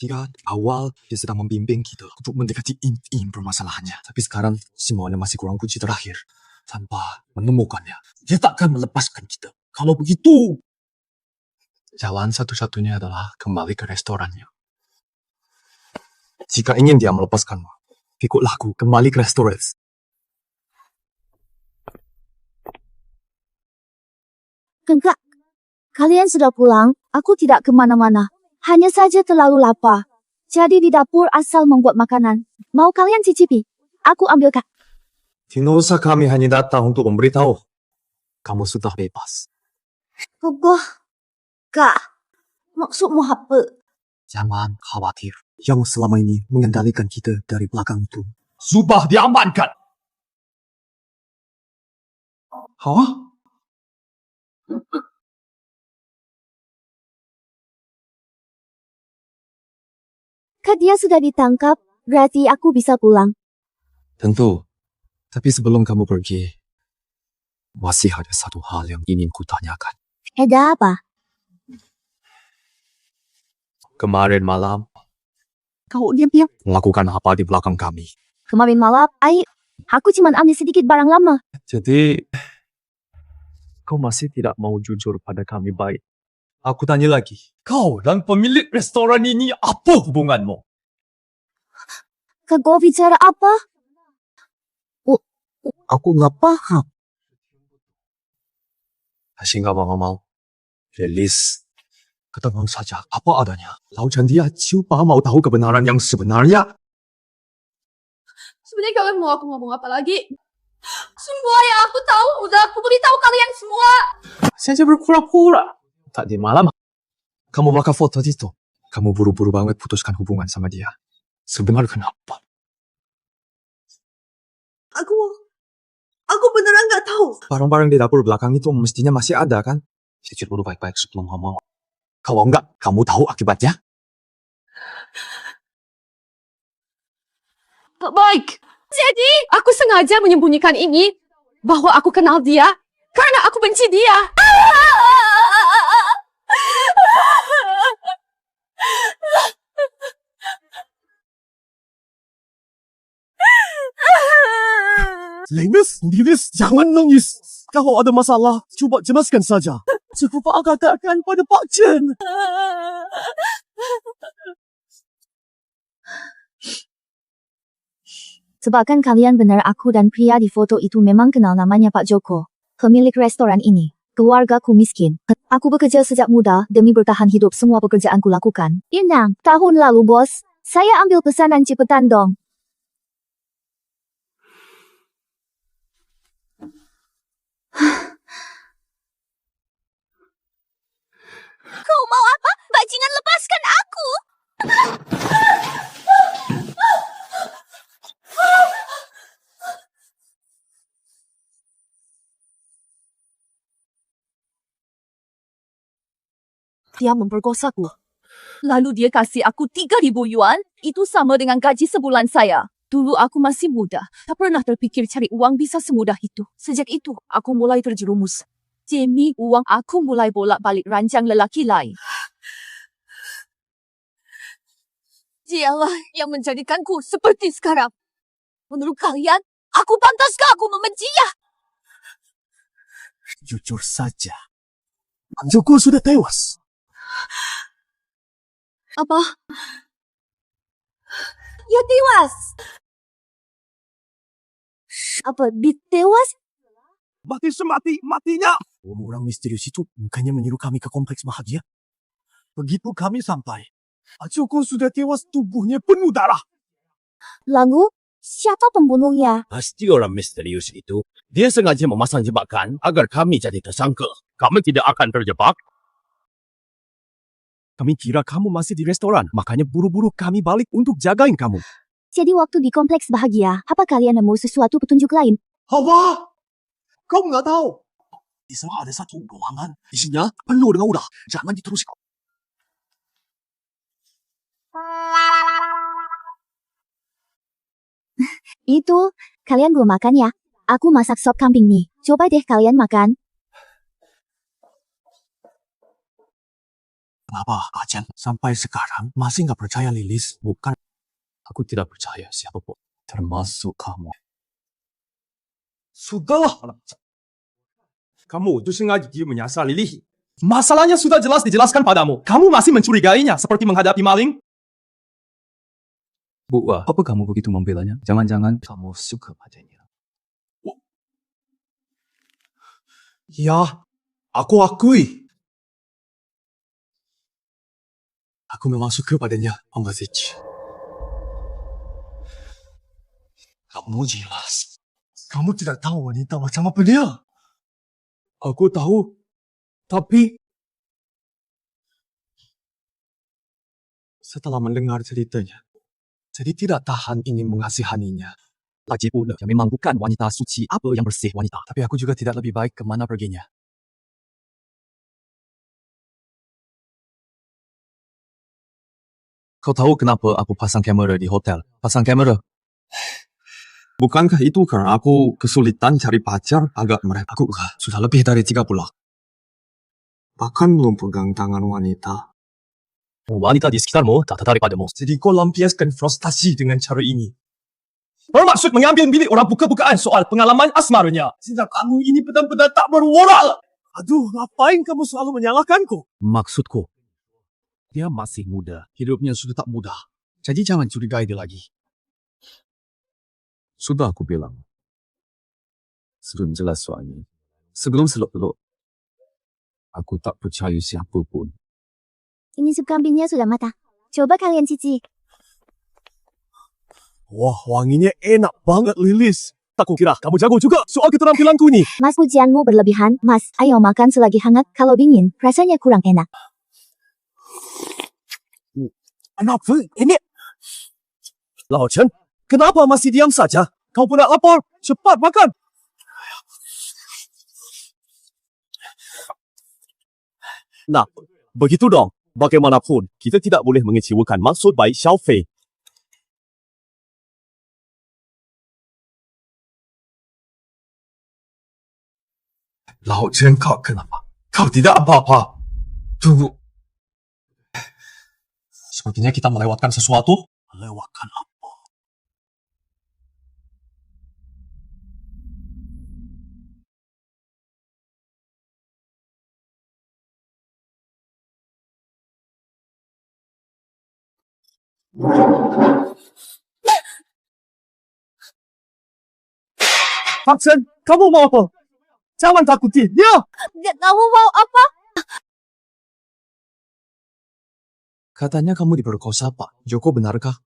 [SPEAKER 10] Jika awal dia sedang membimbing kita untuk mendekati inti permasalahannya. Tapi sekarang semuanya masih kurang kunci terakhir. Tanpa menemukannya, dia takkan melepaskan kita. Kalau begitu, jalan satu-satunya adalah kembali ke restorannya. Jika ingin dia melepaskanmu, ikutlah aku kembali ke restoran.
[SPEAKER 6] Kakak, kalian sudah pulang? Aku tidak kemana-mana. Hanya saja terlalu lapar. Jadi di dapur asal membuat makanan. Mau kalian cicipi? Aku ambil kak.
[SPEAKER 10] Tidak usah, kami hanya datang untuk memberitahu. Kamu sudah bebas.
[SPEAKER 6] Kak, Kak, maksudmu apa?
[SPEAKER 10] Jangan khawatir. Yang selama ini mengendalikan kita dari belakang itu.
[SPEAKER 4] Zubah diamankan.
[SPEAKER 10] Hah?
[SPEAKER 6] Kak, dia sudah ditangkap. Berarti aku bisa pulang.
[SPEAKER 10] Tentu. Tapi sebelum kamu pergi, masih ada satu hal yang ingin kutanyakan.
[SPEAKER 6] Ada apa?
[SPEAKER 10] Kemarin malam,
[SPEAKER 6] Kau diam-diam.
[SPEAKER 10] melakukan apa di belakang kami?
[SPEAKER 6] Kemarin malam, aku cuma ambil sedikit barang lama.
[SPEAKER 10] Jadi, kau masih tidak mau jujur pada kami baik. Aku tanya lagi.
[SPEAKER 4] Kau dan pemilik restoran ini apa hubunganmu?
[SPEAKER 6] Kak, kau bicara apa?
[SPEAKER 10] Aku nggak paham. Masih nggak mau. Lilis, katakan saja apa adanya. Laucan dia coba mau tahu kebenaran yang sebenarnya.
[SPEAKER 11] Sebenarnya kalian mau aku ngomong apa lagi? Semua yang aku tahu udah aku beritahu kalian semua.
[SPEAKER 10] Saya berpura-pura. Tadi malam, kamu makan foto itu. Kamu buru-buru banget putuskan hubungan sama dia. Sebenarnya kenapa?
[SPEAKER 11] Aku beneran nggak tahu.
[SPEAKER 10] Barang-barang di dapur belakang itu mestinya masih ada kan? Pikir dulu baik-baik sebelum ngomong. Kalau enggak, kamu tahu akibatnya?
[SPEAKER 11] Tak baik. Jadi, aku sengaja menyembunyikan ini bahwa aku kenal dia karena aku benci dia.
[SPEAKER 9] Lilis, jangan nangis. Kalau ada masalah, coba jelaskan saja. Cukup katakan pada Pak Chen.
[SPEAKER 6] Sebabkan kalian benar aku dan pria di foto itu memang kenal, namanya Pak Joko. Pemilik restoran ini. Keluargaku miskin. Aku bekerja sejak muda demi bertahan hidup, semua pekerjaanku lakukan. Inang, tahun lalu bos. Saya ambil pesanan cepetan dong. Kau mau apa? Bajingan, lepaskan aku!
[SPEAKER 11] Dia memperkosaku. Lalu dia kasih aku 3.000 yuan. Itu sama dengan gaji sebulan saya. Dulu aku masih muda. Tak pernah terpikir cari uang bisa semudah itu. Sejak itu, aku mulai terjerumus. Demi uang, aku mulai bolak-balik ranjang lelaki lain. Dialah yang menjadikanku seperti sekarang. Menurut kalian, aku pantaskah aku membenci dia?
[SPEAKER 9] Jujur saja. Joko sudah tewas.
[SPEAKER 11] Apa? Ya tewas. Apa ditewas?
[SPEAKER 9] Mati semati-matinya. Orang misterius itu bukannya menyuruh kami ke kompleks bahagia. Begitu kami sampai, Joko sudah tewas, tubuhnya penuh darah.
[SPEAKER 6] Lalu, Siapa pembunuhnya?
[SPEAKER 5] Pasti orang misterius itu. Dia sengaja memasang jebakan agar kami jadi tersangka. Kami tidak akan terjebak.
[SPEAKER 10] Kami kira kamu masih di restoran, makanya buru-buru kami balik untuk jagain kamu.
[SPEAKER 6] Jadi waktu di kompleks bahagia, apa kalian nemu sesuatu petunjuk lain?
[SPEAKER 10] Apa? Kau nggak tahu? Di sana ada satu ruangan. Isinya penuh dengan ular. Jangan diteruskan.
[SPEAKER 6] Itu, kalian belum makan ya? Aku masak sop kambing nih. Coba deh kalian makan.
[SPEAKER 10] Kenapa, Ajan? Sampai sekarang masih nggak percaya Lilis? Bukan. Aku tidak percaya siapapun. Termasuk kamu. Sudahlah, anak. Kamu itu sengaja menyasar Lili. Masalahnya sudah jelas dijelaskan padamu. Kamu masih mencurigainya seperti menghadapi maling.
[SPEAKER 1] Bu, apa kamu begitu membelanya? Jangan-jangan kamu suka padanya.
[SPEAKER 10] Ya, aku akui. Aku memang suka padanya, Om Aziz. Kamu jelas. Kamu tidak tahu wanita macam apa dia. Aku tahu. Tapi setelah mendengar ceritanya, jadi tidak tahan ingin mengasihaninya.
[SPEAKER 1] Lagi pula, dia memang bukan wanita suci apa yang bersih wanita.
[SPEAKER 10] Tapi aku juga tidak lebih baik kemana perginya.
[SPEAKER 1] Kau tahu kenapa aku pasang kamera di hotel? Pasang kamera?
[SPEAKER 10] Bukankah itu karena aku kesulitan cari pacar agak mereka? Aku sudah lebih dari 3 bulan. Bahkan belum pegang tangan wanita.
[SPEAKER 5] Wanita di sekitarmu tak tertarik padamu.
[SPEAKER 10] Jadi kau lampiaskan frustasi dengan cara ini. Bermaksud mengambil milik orang buka-bukaan soal pengalaman asmaranya. Sehingga kamu ini benar-benar tak bermoral. Aduh, ngapain kamu selalu menyalahkanku?
[SPEAKER 1] Maksudku, dia masih muda.
[SPEAKER 10] Hidupnya sudah tak mudah. Jadi jangan curigai dia lagi.
[SPEAKER 1] Sudah aku bilang. Sebelum jelas soalnya. Sebelum selok-belok. Aku tak percaya siapapun.
[SPEAKER 6] Ini sup kambingnya sudah matang. Coba kalian cicip.
[SPEAKER 10] Wah, wanginya enak banget, Lilis. Tak kukira kamu jago juga soal keterampilanku ini.
[SPEAKER 6] Mas, pujianmu berlebihan. Mas, ayo makan selagi hangat. Kalau dingin, rasanya kurang enak.
[SPEAKER 10] Kenapa ini? Lao Chen, kenapa masih diam saja? Kau pun nak lapar. Cepat makan. Nah, begitu dong. Bagaimanapun, kita tidak boleh mengecewakan maksud baik Xiao Fei. Lao Chen, kau kenapa? Kau tidak apa-apa. Tunggu. Sepertinya kita melewatkan sesuatu. Melewatkan apa? Pak Chen, kamu mau apa? Jangan takuti dia.
[SPEAKER 11] Kamu mau apa?
[SPEAKER 1] Katanya kamu diperkosa, Pak. Joko benarkah?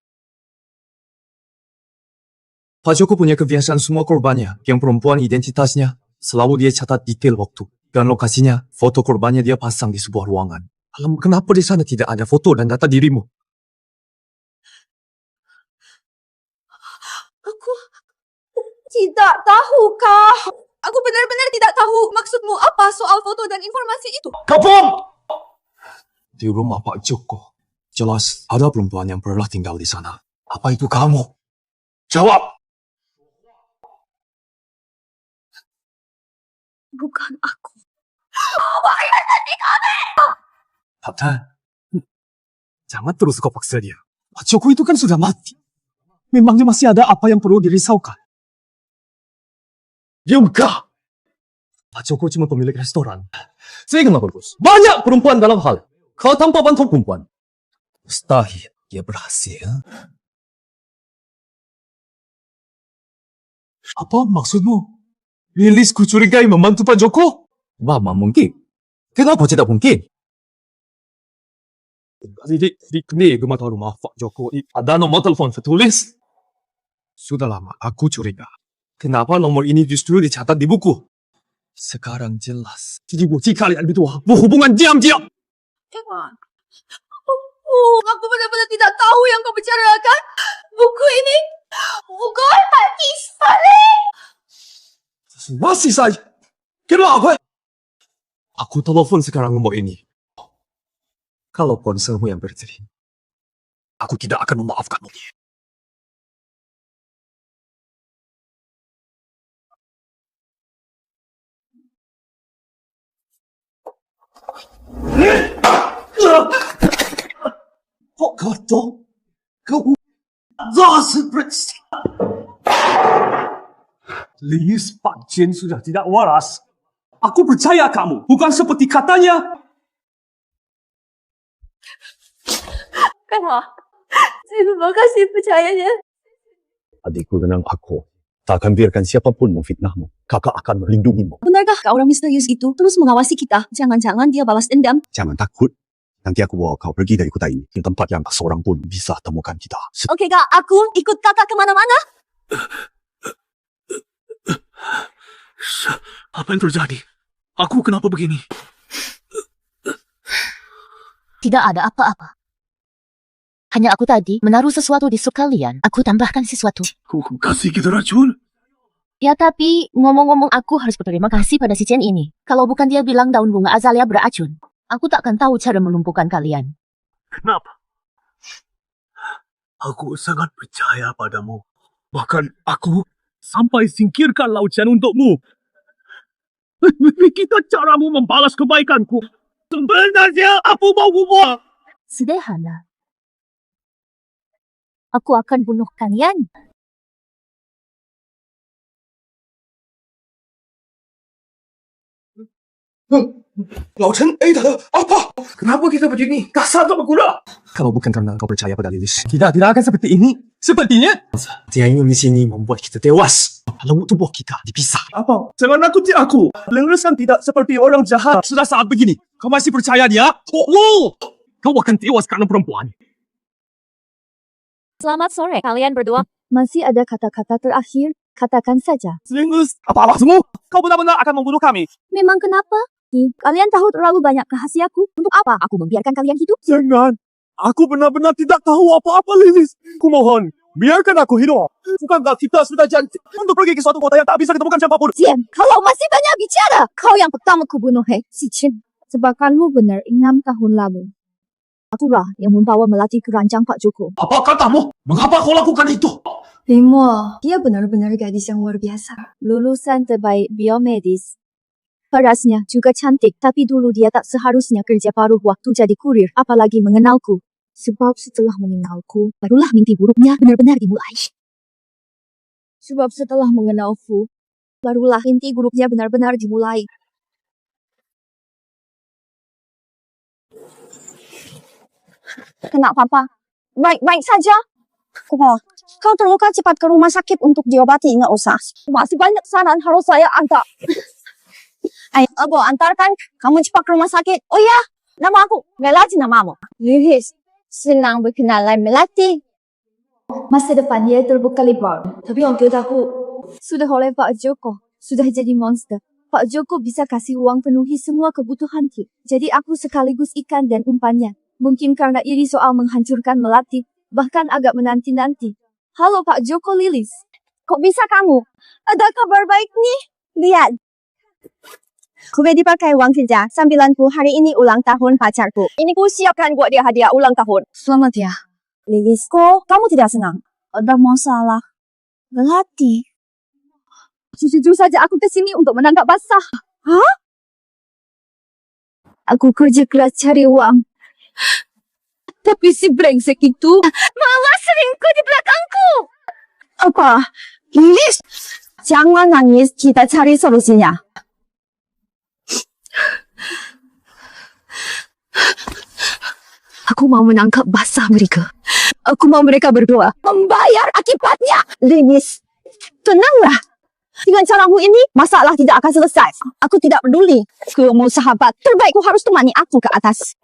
[SPEAKER 1] Pak Joko punya kebiasaan semua korbannya, yang perempuan identitasnya, selalu dia catat detail waktu. Dan lokasinya, foto korbannya dia pasang di sebuah ruangan. Alam, kenapa di sana tidak ada foto dan data dirimu?
[SPEAKER 11] Aku tidak tahu, Kak. Aku benar-benar tidak tahu maksudmu apa soal foto dan informasi itu.
[SPEAKER 10] Kapom! Di rumah Pak Joko. Jelas ada perempuan yang pernah tinggal di sana. Apa itu kamu? Jawab!
[SPEAKER 11] Bukan aku.
[SPEAKER 10] Kapten, jangan terus kau paksa dia. Pak Joko itu kan sudah mati. Memangnya masih ada apa yang perlu dirisaukan? Diamkah? Pak Joko cuma pemilik restoran.
[SPEAKER 5] Saya kenal bagus. Banyak perempuan dalam hal. Kau tanpa bantuan perempuan.
[SPEAKER 1] Mustahil dia berhasil.
[SPEAKER 10] Apa maksudmu? Lilis kucurigai membantu Pak Joko?
[SPEAKER 1] Mama mungkin. Kenapa tidak mungkin?
[SPEAKER 10] Di gemar rumah Pak Joko ada nomor telepon tertulis. Sudah lama aku curiga. Kenapa nomor ini justru dicatat di buku?
[SPEAKER 1] Sekarang jelas.
[SPEAKER 10] Jadi bukti kalian berdua berhubungan diam-diam.
[SPEAKER 11] Ewan. Aku benar-benar tidak tahu yang kau bicarakan. Buku ini bukan hadis balik.
[SPEAKER 10] Masih saja. Kenapa? Aku telepon sekarang nomor ini. Kalau ponselmu yang berdiri, aku tidak akan memaafkanmu. Kok kata kau zahir bersih? Liis Pak Jin sudah tidak waras. Aku percaya kamu, bukan seperti katanya.
[SPEAKER 11] Kenapa? Terima kasih percayanya.
[SPEAKER 4] Adikku dan aku tak akan biarkan siapapun memfitnahmu. Kakak akan melindungimu.
[SPEAKER 11] Benarkah kau orang misterius itu terus mengawasi kita? Jangan-jangan dia balas dendam.
[SPEAKER 4] Jangan takut. Nanti aku bawa kau pergi dari kota ini. Di tempat yang seorang pun bisa temukan kita.
[SPEAKER 11] Oke kak, aku ikut kakak kemana-mana.
[SPEAKER 9] Apa yang terjadi? Aku kenapa begini?
[SPEAKER 12] Tidak ada apa-apa. Hanya aku tadi menaruh sesuatu di sup kalian. Aku tambahkan sesuatu.
[SPEAKER 9] Ku kasih kita racun?
[SPEAKER 12] Ya tapi, ngomong-ngomong aku harus berterima kasih pada si Chen ini. Kalau bukan dia bilang daun bunga azalea beracun, aku tak akan tahu cara melumpuhkan kalian.
[SPEAKER 9] Kenapa? Aku sangat percaya padamu. Bahkan aku sampai singkirkan Lao Chen untukmu. Kita caramu membalas kebaikanku. Sebenarnya apa mau buat?
[SPEAKER 12] Sederhana. Aku akan bunuh kalian.
[SPEAKER 10] Lao Chen, apa? Kenapa kita begini? Kasar tak berguna. Kalau bukan karena kau percaya pada Lilis, tidak akan seperti ini. Sepertinya, dia ingin di sini membuat kita tewas. Lalu tubuh kita dipisah.
[SPEAKER 9] Apa? Jangan nakuti aku. Lilis kan tidak seperti orang jahat.
[SPEAKER 10] Sudah saat begini, kau masih percaya dia? Oh, kau akan tewas karena perempuan.
[SPEAKER 7] Selamat sore kalian berdua.
[SPEAKER 6] Masih ada kata-kata terakhir? Katakan saja.
[SPEAKER 9] Lilis, apa maksudmu? Kau benar-benar akan membunuh kami.
[SPEAKER 6] Memang kenapa? Kalian tahu terlalu banyak rahasiaku. Untuk apa aku membiarkan kalian hidup?
[SPEAKER 9] Jangan. Aku benar-benar tidak tahu apa-apa, Lilis. Kumohon, biarkan aku hidup. Bukankah kita sudah janji untuk pergi ke suatu kota yang tak bisa ditemukan siapapun?
[SPEAKER 6] Diam, kalau masih banyak bicara. Kau yang pertama kubunuh, si Chen. Sebab kamu benar 6 tahun lalu. Akulah yang membawa Melati ke ranjang Pak Joko.
[SPEAKER 10] Apa katamu? Mengapa kau lakukan itu?
[SPEAKER 6] Limo, dia benar-benar gadis yang luar biasa. Lulusan terbaik biomedis. Parasnya juga cantik, tapi dulu dia tak seharusnya kerja paruh waktu jadi kurir, apalagi mengenalku. Sebab setelah mengenalku, barulah mimpi buruknya benar-benar dimulai. Sebab setelah mengenalku, barulah mimpi buruknya benar-benar dimulai. Kenapa, Papa? Baik-baik saja. Kau terluka cepat ke rumah sakit untuk diobati, nggak usah. Masih banyak saran harus saya antar. Ayo, Abo, antarkan kamu cepat ke rumah sakit. Oh ya, nama aku Melati namamu. Lilis, senang berkenalan Melati. Masa depannya terbuka lebar. Tapi untuk aku, sudah oleh Pak Joko, sudah jadi monster. Pak Joko bisa kasih uang penuhi semua kebutuhanku. Jadi aku sekaligus ikan dan umpannya. Mungkin karena iri soal menghancurkan Melati, bahkan agak menanti-nanti. Halo Pak Joko Lilis. Kok bisa kamu? Ada kabar baik nih. Lihat. Kue dipakai uang kerja, sambilanku hari ini ulang tahun pacarku. Ini ku siapkan buat dia hadiah ulang tahun. Selamat ya. Lilis, kok kamu tidak senang? Ada masalah. Melati. Jujur saja aku ke sini untuk menangkap basah. Hah? Aku kerja keras cari uang. Tapi si brengsek itu malah selingkuh di belakangku. Apa? Lilis, jangan nangis, kita cari solusinya. Aku mau menangkap basah mereka. Aku mau mereka berdua membayar akibatnya. Lilis, tenanglah. Dengan caramu ini, masalah tidak akan selesai. Aku tidak peduli. Kamu sahabat, terbaikku harus temani aku ke atas.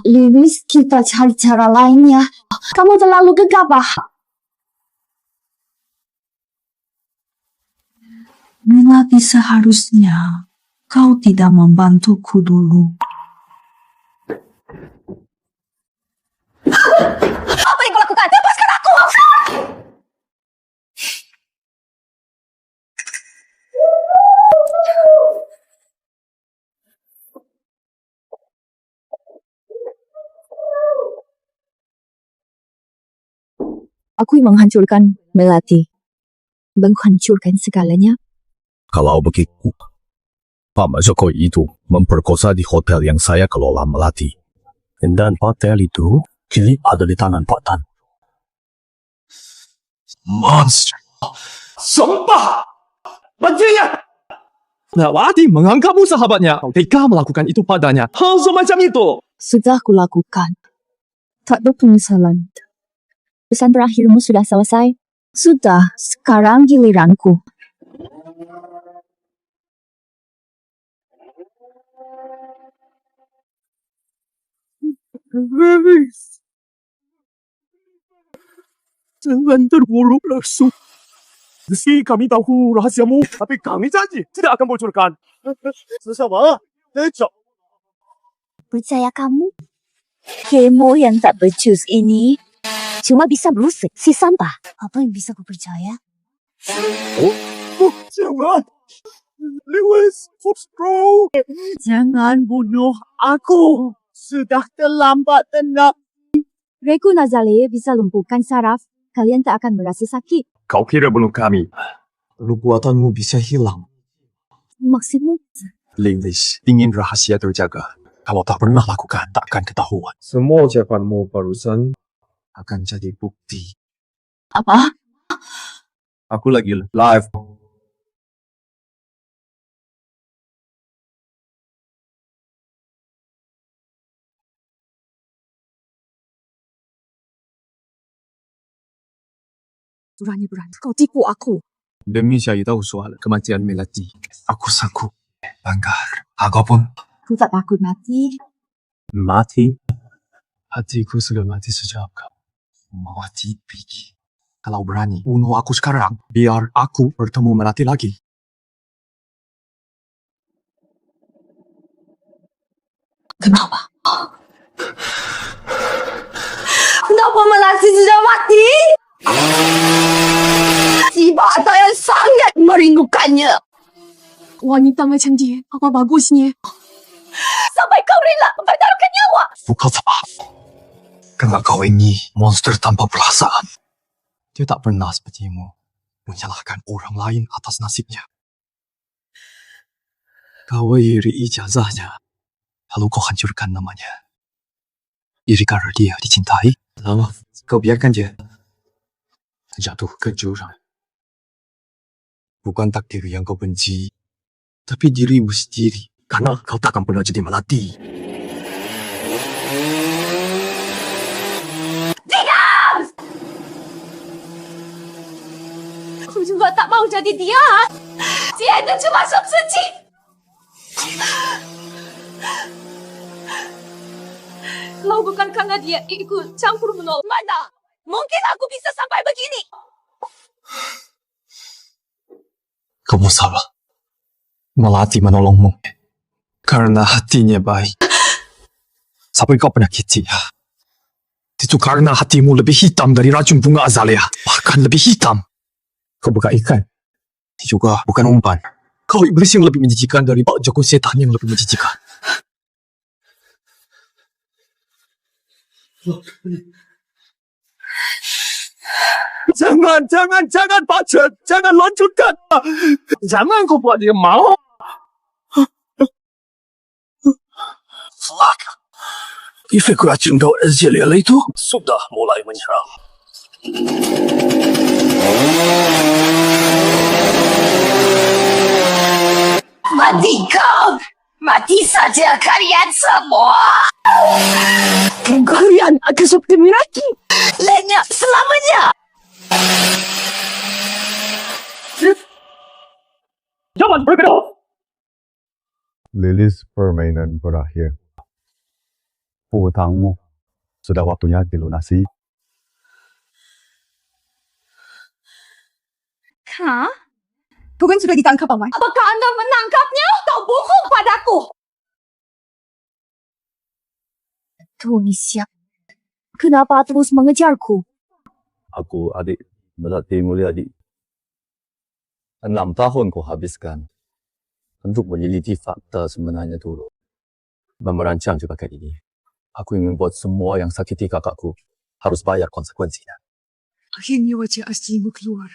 [SPEAKER 6] Lilis, kita cari cara lain ya. Kamu terlalu gegabah.
[SPEAKER 11] Melati, seharusnya kau tidak membantuku dulu.
[SPEAKER 6] Apa yang kau lakukan? Lepaskan aku!
[SPEAKER 11] Aku yang menghancurkan Melati. Menghancurkan segalanya.
[SPEAKER 4] Kalau begitu, Pak Joko itu memperkosa di hotel yang saya kelola Melati. Dan hotel itu kini ada di tangan Pak Tan.
[SPEAKER 1] Monster.
[SPEAKER 9] Sumpah! Bajingan!
[SPEAKER 1] Melati menganggapmu sahabatnya. Kau tega melakukan itu padanya. Hal semacam itu.
[SPEAKER 11] Sudah kulakukan. Tak ada penyesalan.
[SPEAKER 6] Pesan terakhirmu sudah selesai.
[SPEAKER 11] Sudah, sekarang giliranku.
[SPEAKER 9] Jangan terburuk langsung. Meski kami tahu rahasiamu, tapi kami janji tidak akan bocorkan. Sesama, Decok.
[SPEAKER 6] Percaya kamu?
[SPEAKER 11] Kemo yang tak becus ini cuma bisa merusak si sampah.
[SPEAKER 6] Apa yang bisa ku percaya?
[SPEAKER 9] Jangan. Lewis, Foxtrot.
[SPEAKER 11] Jangan bunuh aku. Sudah terlambat, tenang.
[SPEAKER 6] Reku Nazale bisa lumpuhkan saraf. Kalian tak akan merasa sakit.
[SPEAKER 1] Kau kira bunuh kami.
[SPEAKER 10] Perbuatanmu bisa hilang.
[SPEAKER 6] Maksudmu?
[SPEAKER 10] Lilis, ingin rahasia terjaga. Kalau tak pernah lakukan, tak akan ketahuan.
[SPEAKER 1] Semua ucapanmu barusan
[SPEAKER 10] Akan jadi bukti.
[SPEAKER 11] Apa?
[SPEAKER 4] Aku lagi live.
[SPEAKER 11] Berani-berani kau tipu aku.
[SPEAKER 10] Demi cari tahu soal kematian Melati, aku sanggup banggar. Apapun,
[SPEAKER 11] Aku tak takut mati.
[SPEAKER 4] Mati?
[SPEAKER 10] hatiku sudah mati sejak kau mati pergi. Kalau berani, bunuh aku sekarang. Biar aku bertemu Melati lagi.
[SPEAKER 11] Kenapa?
[SPEAKER 6] Kenapa Melati sudah mati? Tiba ada yang sangat merindukannya.
[SPEAKER 11] Wanita macam dia, apa bagusnya?
[SPEAKER 6] Sampai kau rela mempertaruhkan nyawa.
[SPEAKER 10] Bukan sebab. Karena kau ini monster tanpa perasaan. Dia tak pernah sepertimu menyalahkan orang lain atas nasibnya. Kau iri ijazahnya, lalu kau hancurkan namanya. Iri karena dia dicintai, lama kau biarkan dia jatuh ke jurang. Bukan takdir yang kau benci, tapi dirimu sendiri. Karena kau takkan pernah jadi Melati.
[SPEAKER 6] Aku juga tak mau jadi dia. Dia itu cuma substitusi. Kalau bukan karena dia ikut campur menolong, mana mungkin aku bisa sampai begini.
[SPEAKER 10] Kamu salah. Melati menolongmu karena hatinya baik. Sampai kau penyakiti ya. Itu karena hatimu lebih hitam dari racun bunga azalea. Bahkan lebih hitam. Kau bukan ikan. Ini juga bukan umpan. Kau iblis yang lebih menjijikan dari Pak Joko setan yang lebih menjijikan.
[SPEAKER 9] Jangan, Pak Chen. Jangan lanjutkan. Jangan kau buat dia mau.
[SPEAKER 4] Fuck. Efek racun daun azalea itu sudah mulai menyerang.
[SPEAKER 6] Mati kau. Mati saja kalian semua. Kalian akan seperti Melati. Lenyap selamanya.
[SPEAKER 9] Jangan bergerak.
[SPEAKER 3] Lilis permainan berakhir. hutangmu. Sudah waktunya dilunasi.
[SPEAKER 11] Hah? Bukan sudah ditangkap, Paman? Apakah Anda menangkapnya? Kau bohong padaku!
[SPEAKER 6] Tony siap. Kenapa terus mengejarku?
[SPEAKER 4] Aku, adik, berarti mulia adik. 6 tahun kau habiskan untuk meneliti fakta sebenarnya dulu. Dan merancang jebakan ini. Aku ingin buat semua yang sakiti kakakku harus bayar konsekuensinya.
[SPEAKER 11] Akhirnya wajah aslimu keluar.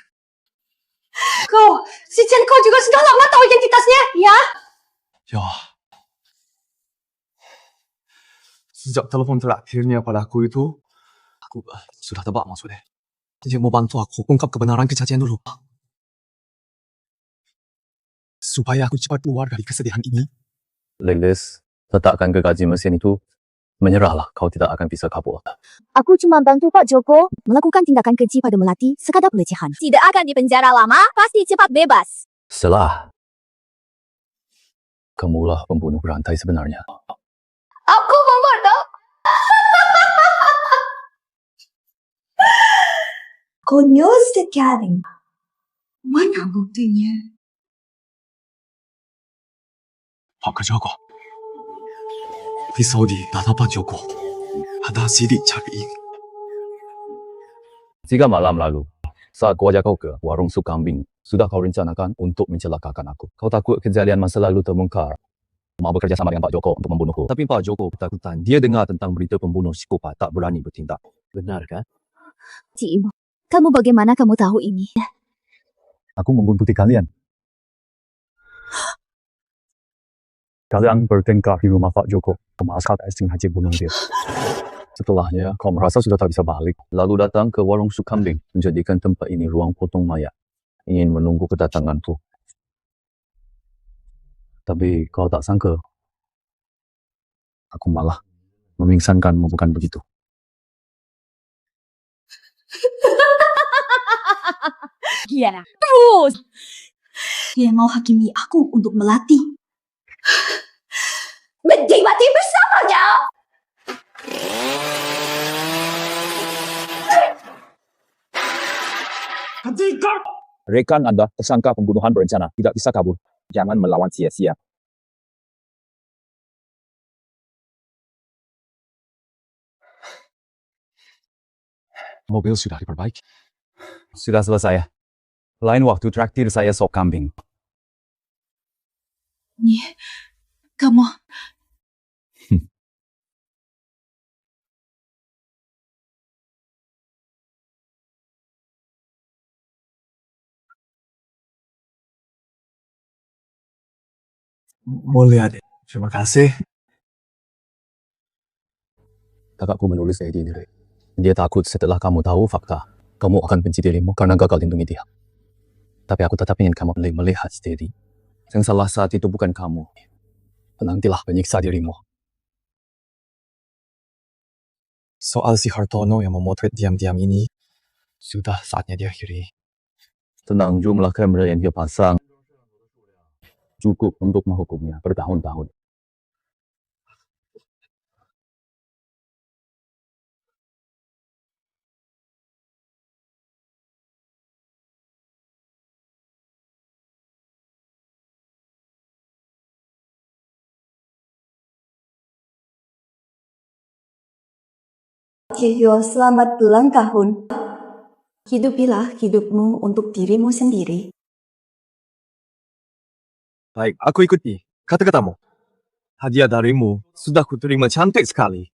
[SPEAKER 11] Si Chen kau juga sudah lama tahu identitasnya, ya?
[SPEAKER 10] Ya. Sejak telepon terakhirnya padaku itu, aku sudah tebak maksudnya. Jadi mau bantu aku ungkap kebenaran kejadian dulu. Supaya aku cepat keluar dari kesedihan ini.
[SPEAKER 4] Lilis, letakkan gergaji mesin itu. Menyerahlah, kau tidak akan bisa kabur.
[SPEAKER 6] Aku cuma bantu Pak Joko melakukan tindakan keji pada Melati sekadar pelecehan. Tidak akan dipenjara lama, pasti cepat bebas.
[SPEAKER 4] Setelah kamulah pembunuh berantai sebenarnya.
[SPEAKER 11] Aku membunuh. Konyol sekali. Mana buktinya?
[SPEAKER 10] Pak Joko. Pisau di tanah Pak Joko. Ada sidik cari.
[SPEAKER 4] 3 malam lalu, saat kau ajak kau ke warung sup kambing, sudah kau rencanakan untuk mencelakakan aku. Kau takut kejadian masa lalu terbongkar. Mau bekerja sama dengan Pak Joko untuk membunuhku. Tapi Pak Joko ketakutan. Dia dengar tentang berita pembunuh psikopat tak berani bertindak. Benar kan?
[SPEAKER 6] Cik Ibu, kamu bagaimana kamu tahu ini?
[SPEAKER 3] Aku membuntuti kalian. Kalian bertengkar di rumah Pak Joko. Masalah sengaja bunuh dia.
[SPEAKER 4] Setelahnya, kau merasa sudah tak bisa balik. Lalu datang ke warung sup kambing, menjadikan tempat ini ruang potong mayat. Ingin menunggu kedatanganku. Tapi kau tak sangka. Aku malah memingsankanmu, bukan begitu?
[SPEAKER 11] Gila. Terus. Dia mau hakimi aku untuk Melati. Mati bersamanya.
[SPEAKER 9] Hentikan!
[SPEAKER 4] Rekan Anda tersangka pembunuhan berencana, tidak bisa kabur. Jangan melawan sia-sia.
[SPEAKER 10] Mobil sudah diperbaiki.
[SPEAKER 4] Sudah selesai. Lain waktu traktir saya sop kambing.
[SPEAKER 11] Nih, kamu.
[SPEAKER 10] Mulia adik. Terima kasih.
[SPEAKER 4] Kakakku menulis diri. Dia takut setelah kamu tahu fakta, kamu akan benci dirimu karena gagal lindungi dia. Tapi aku tetap ingin kamu melihat sendiri. Yang salah saat itu bukan kamu. Nantilah menyiksa dirimu.
[SPEAKER 10] Soal si Hartono yang memotret diam-diam ini, sudah saatnya diakhiri.
[SPEAKER 4] Tenang, jumlah kamera yang dia pasang cukup untuk menghukumnya bertahun-tahun.
[SPEAKER 11] Kiyo, selamat ulang tahun. Hidupilah hidupmu untuk dirimu sendiri.
[SPEAKER 10] Baik, aku ikuti kata-katamu. Hadiah darimu sudah kuterima cantik sekali.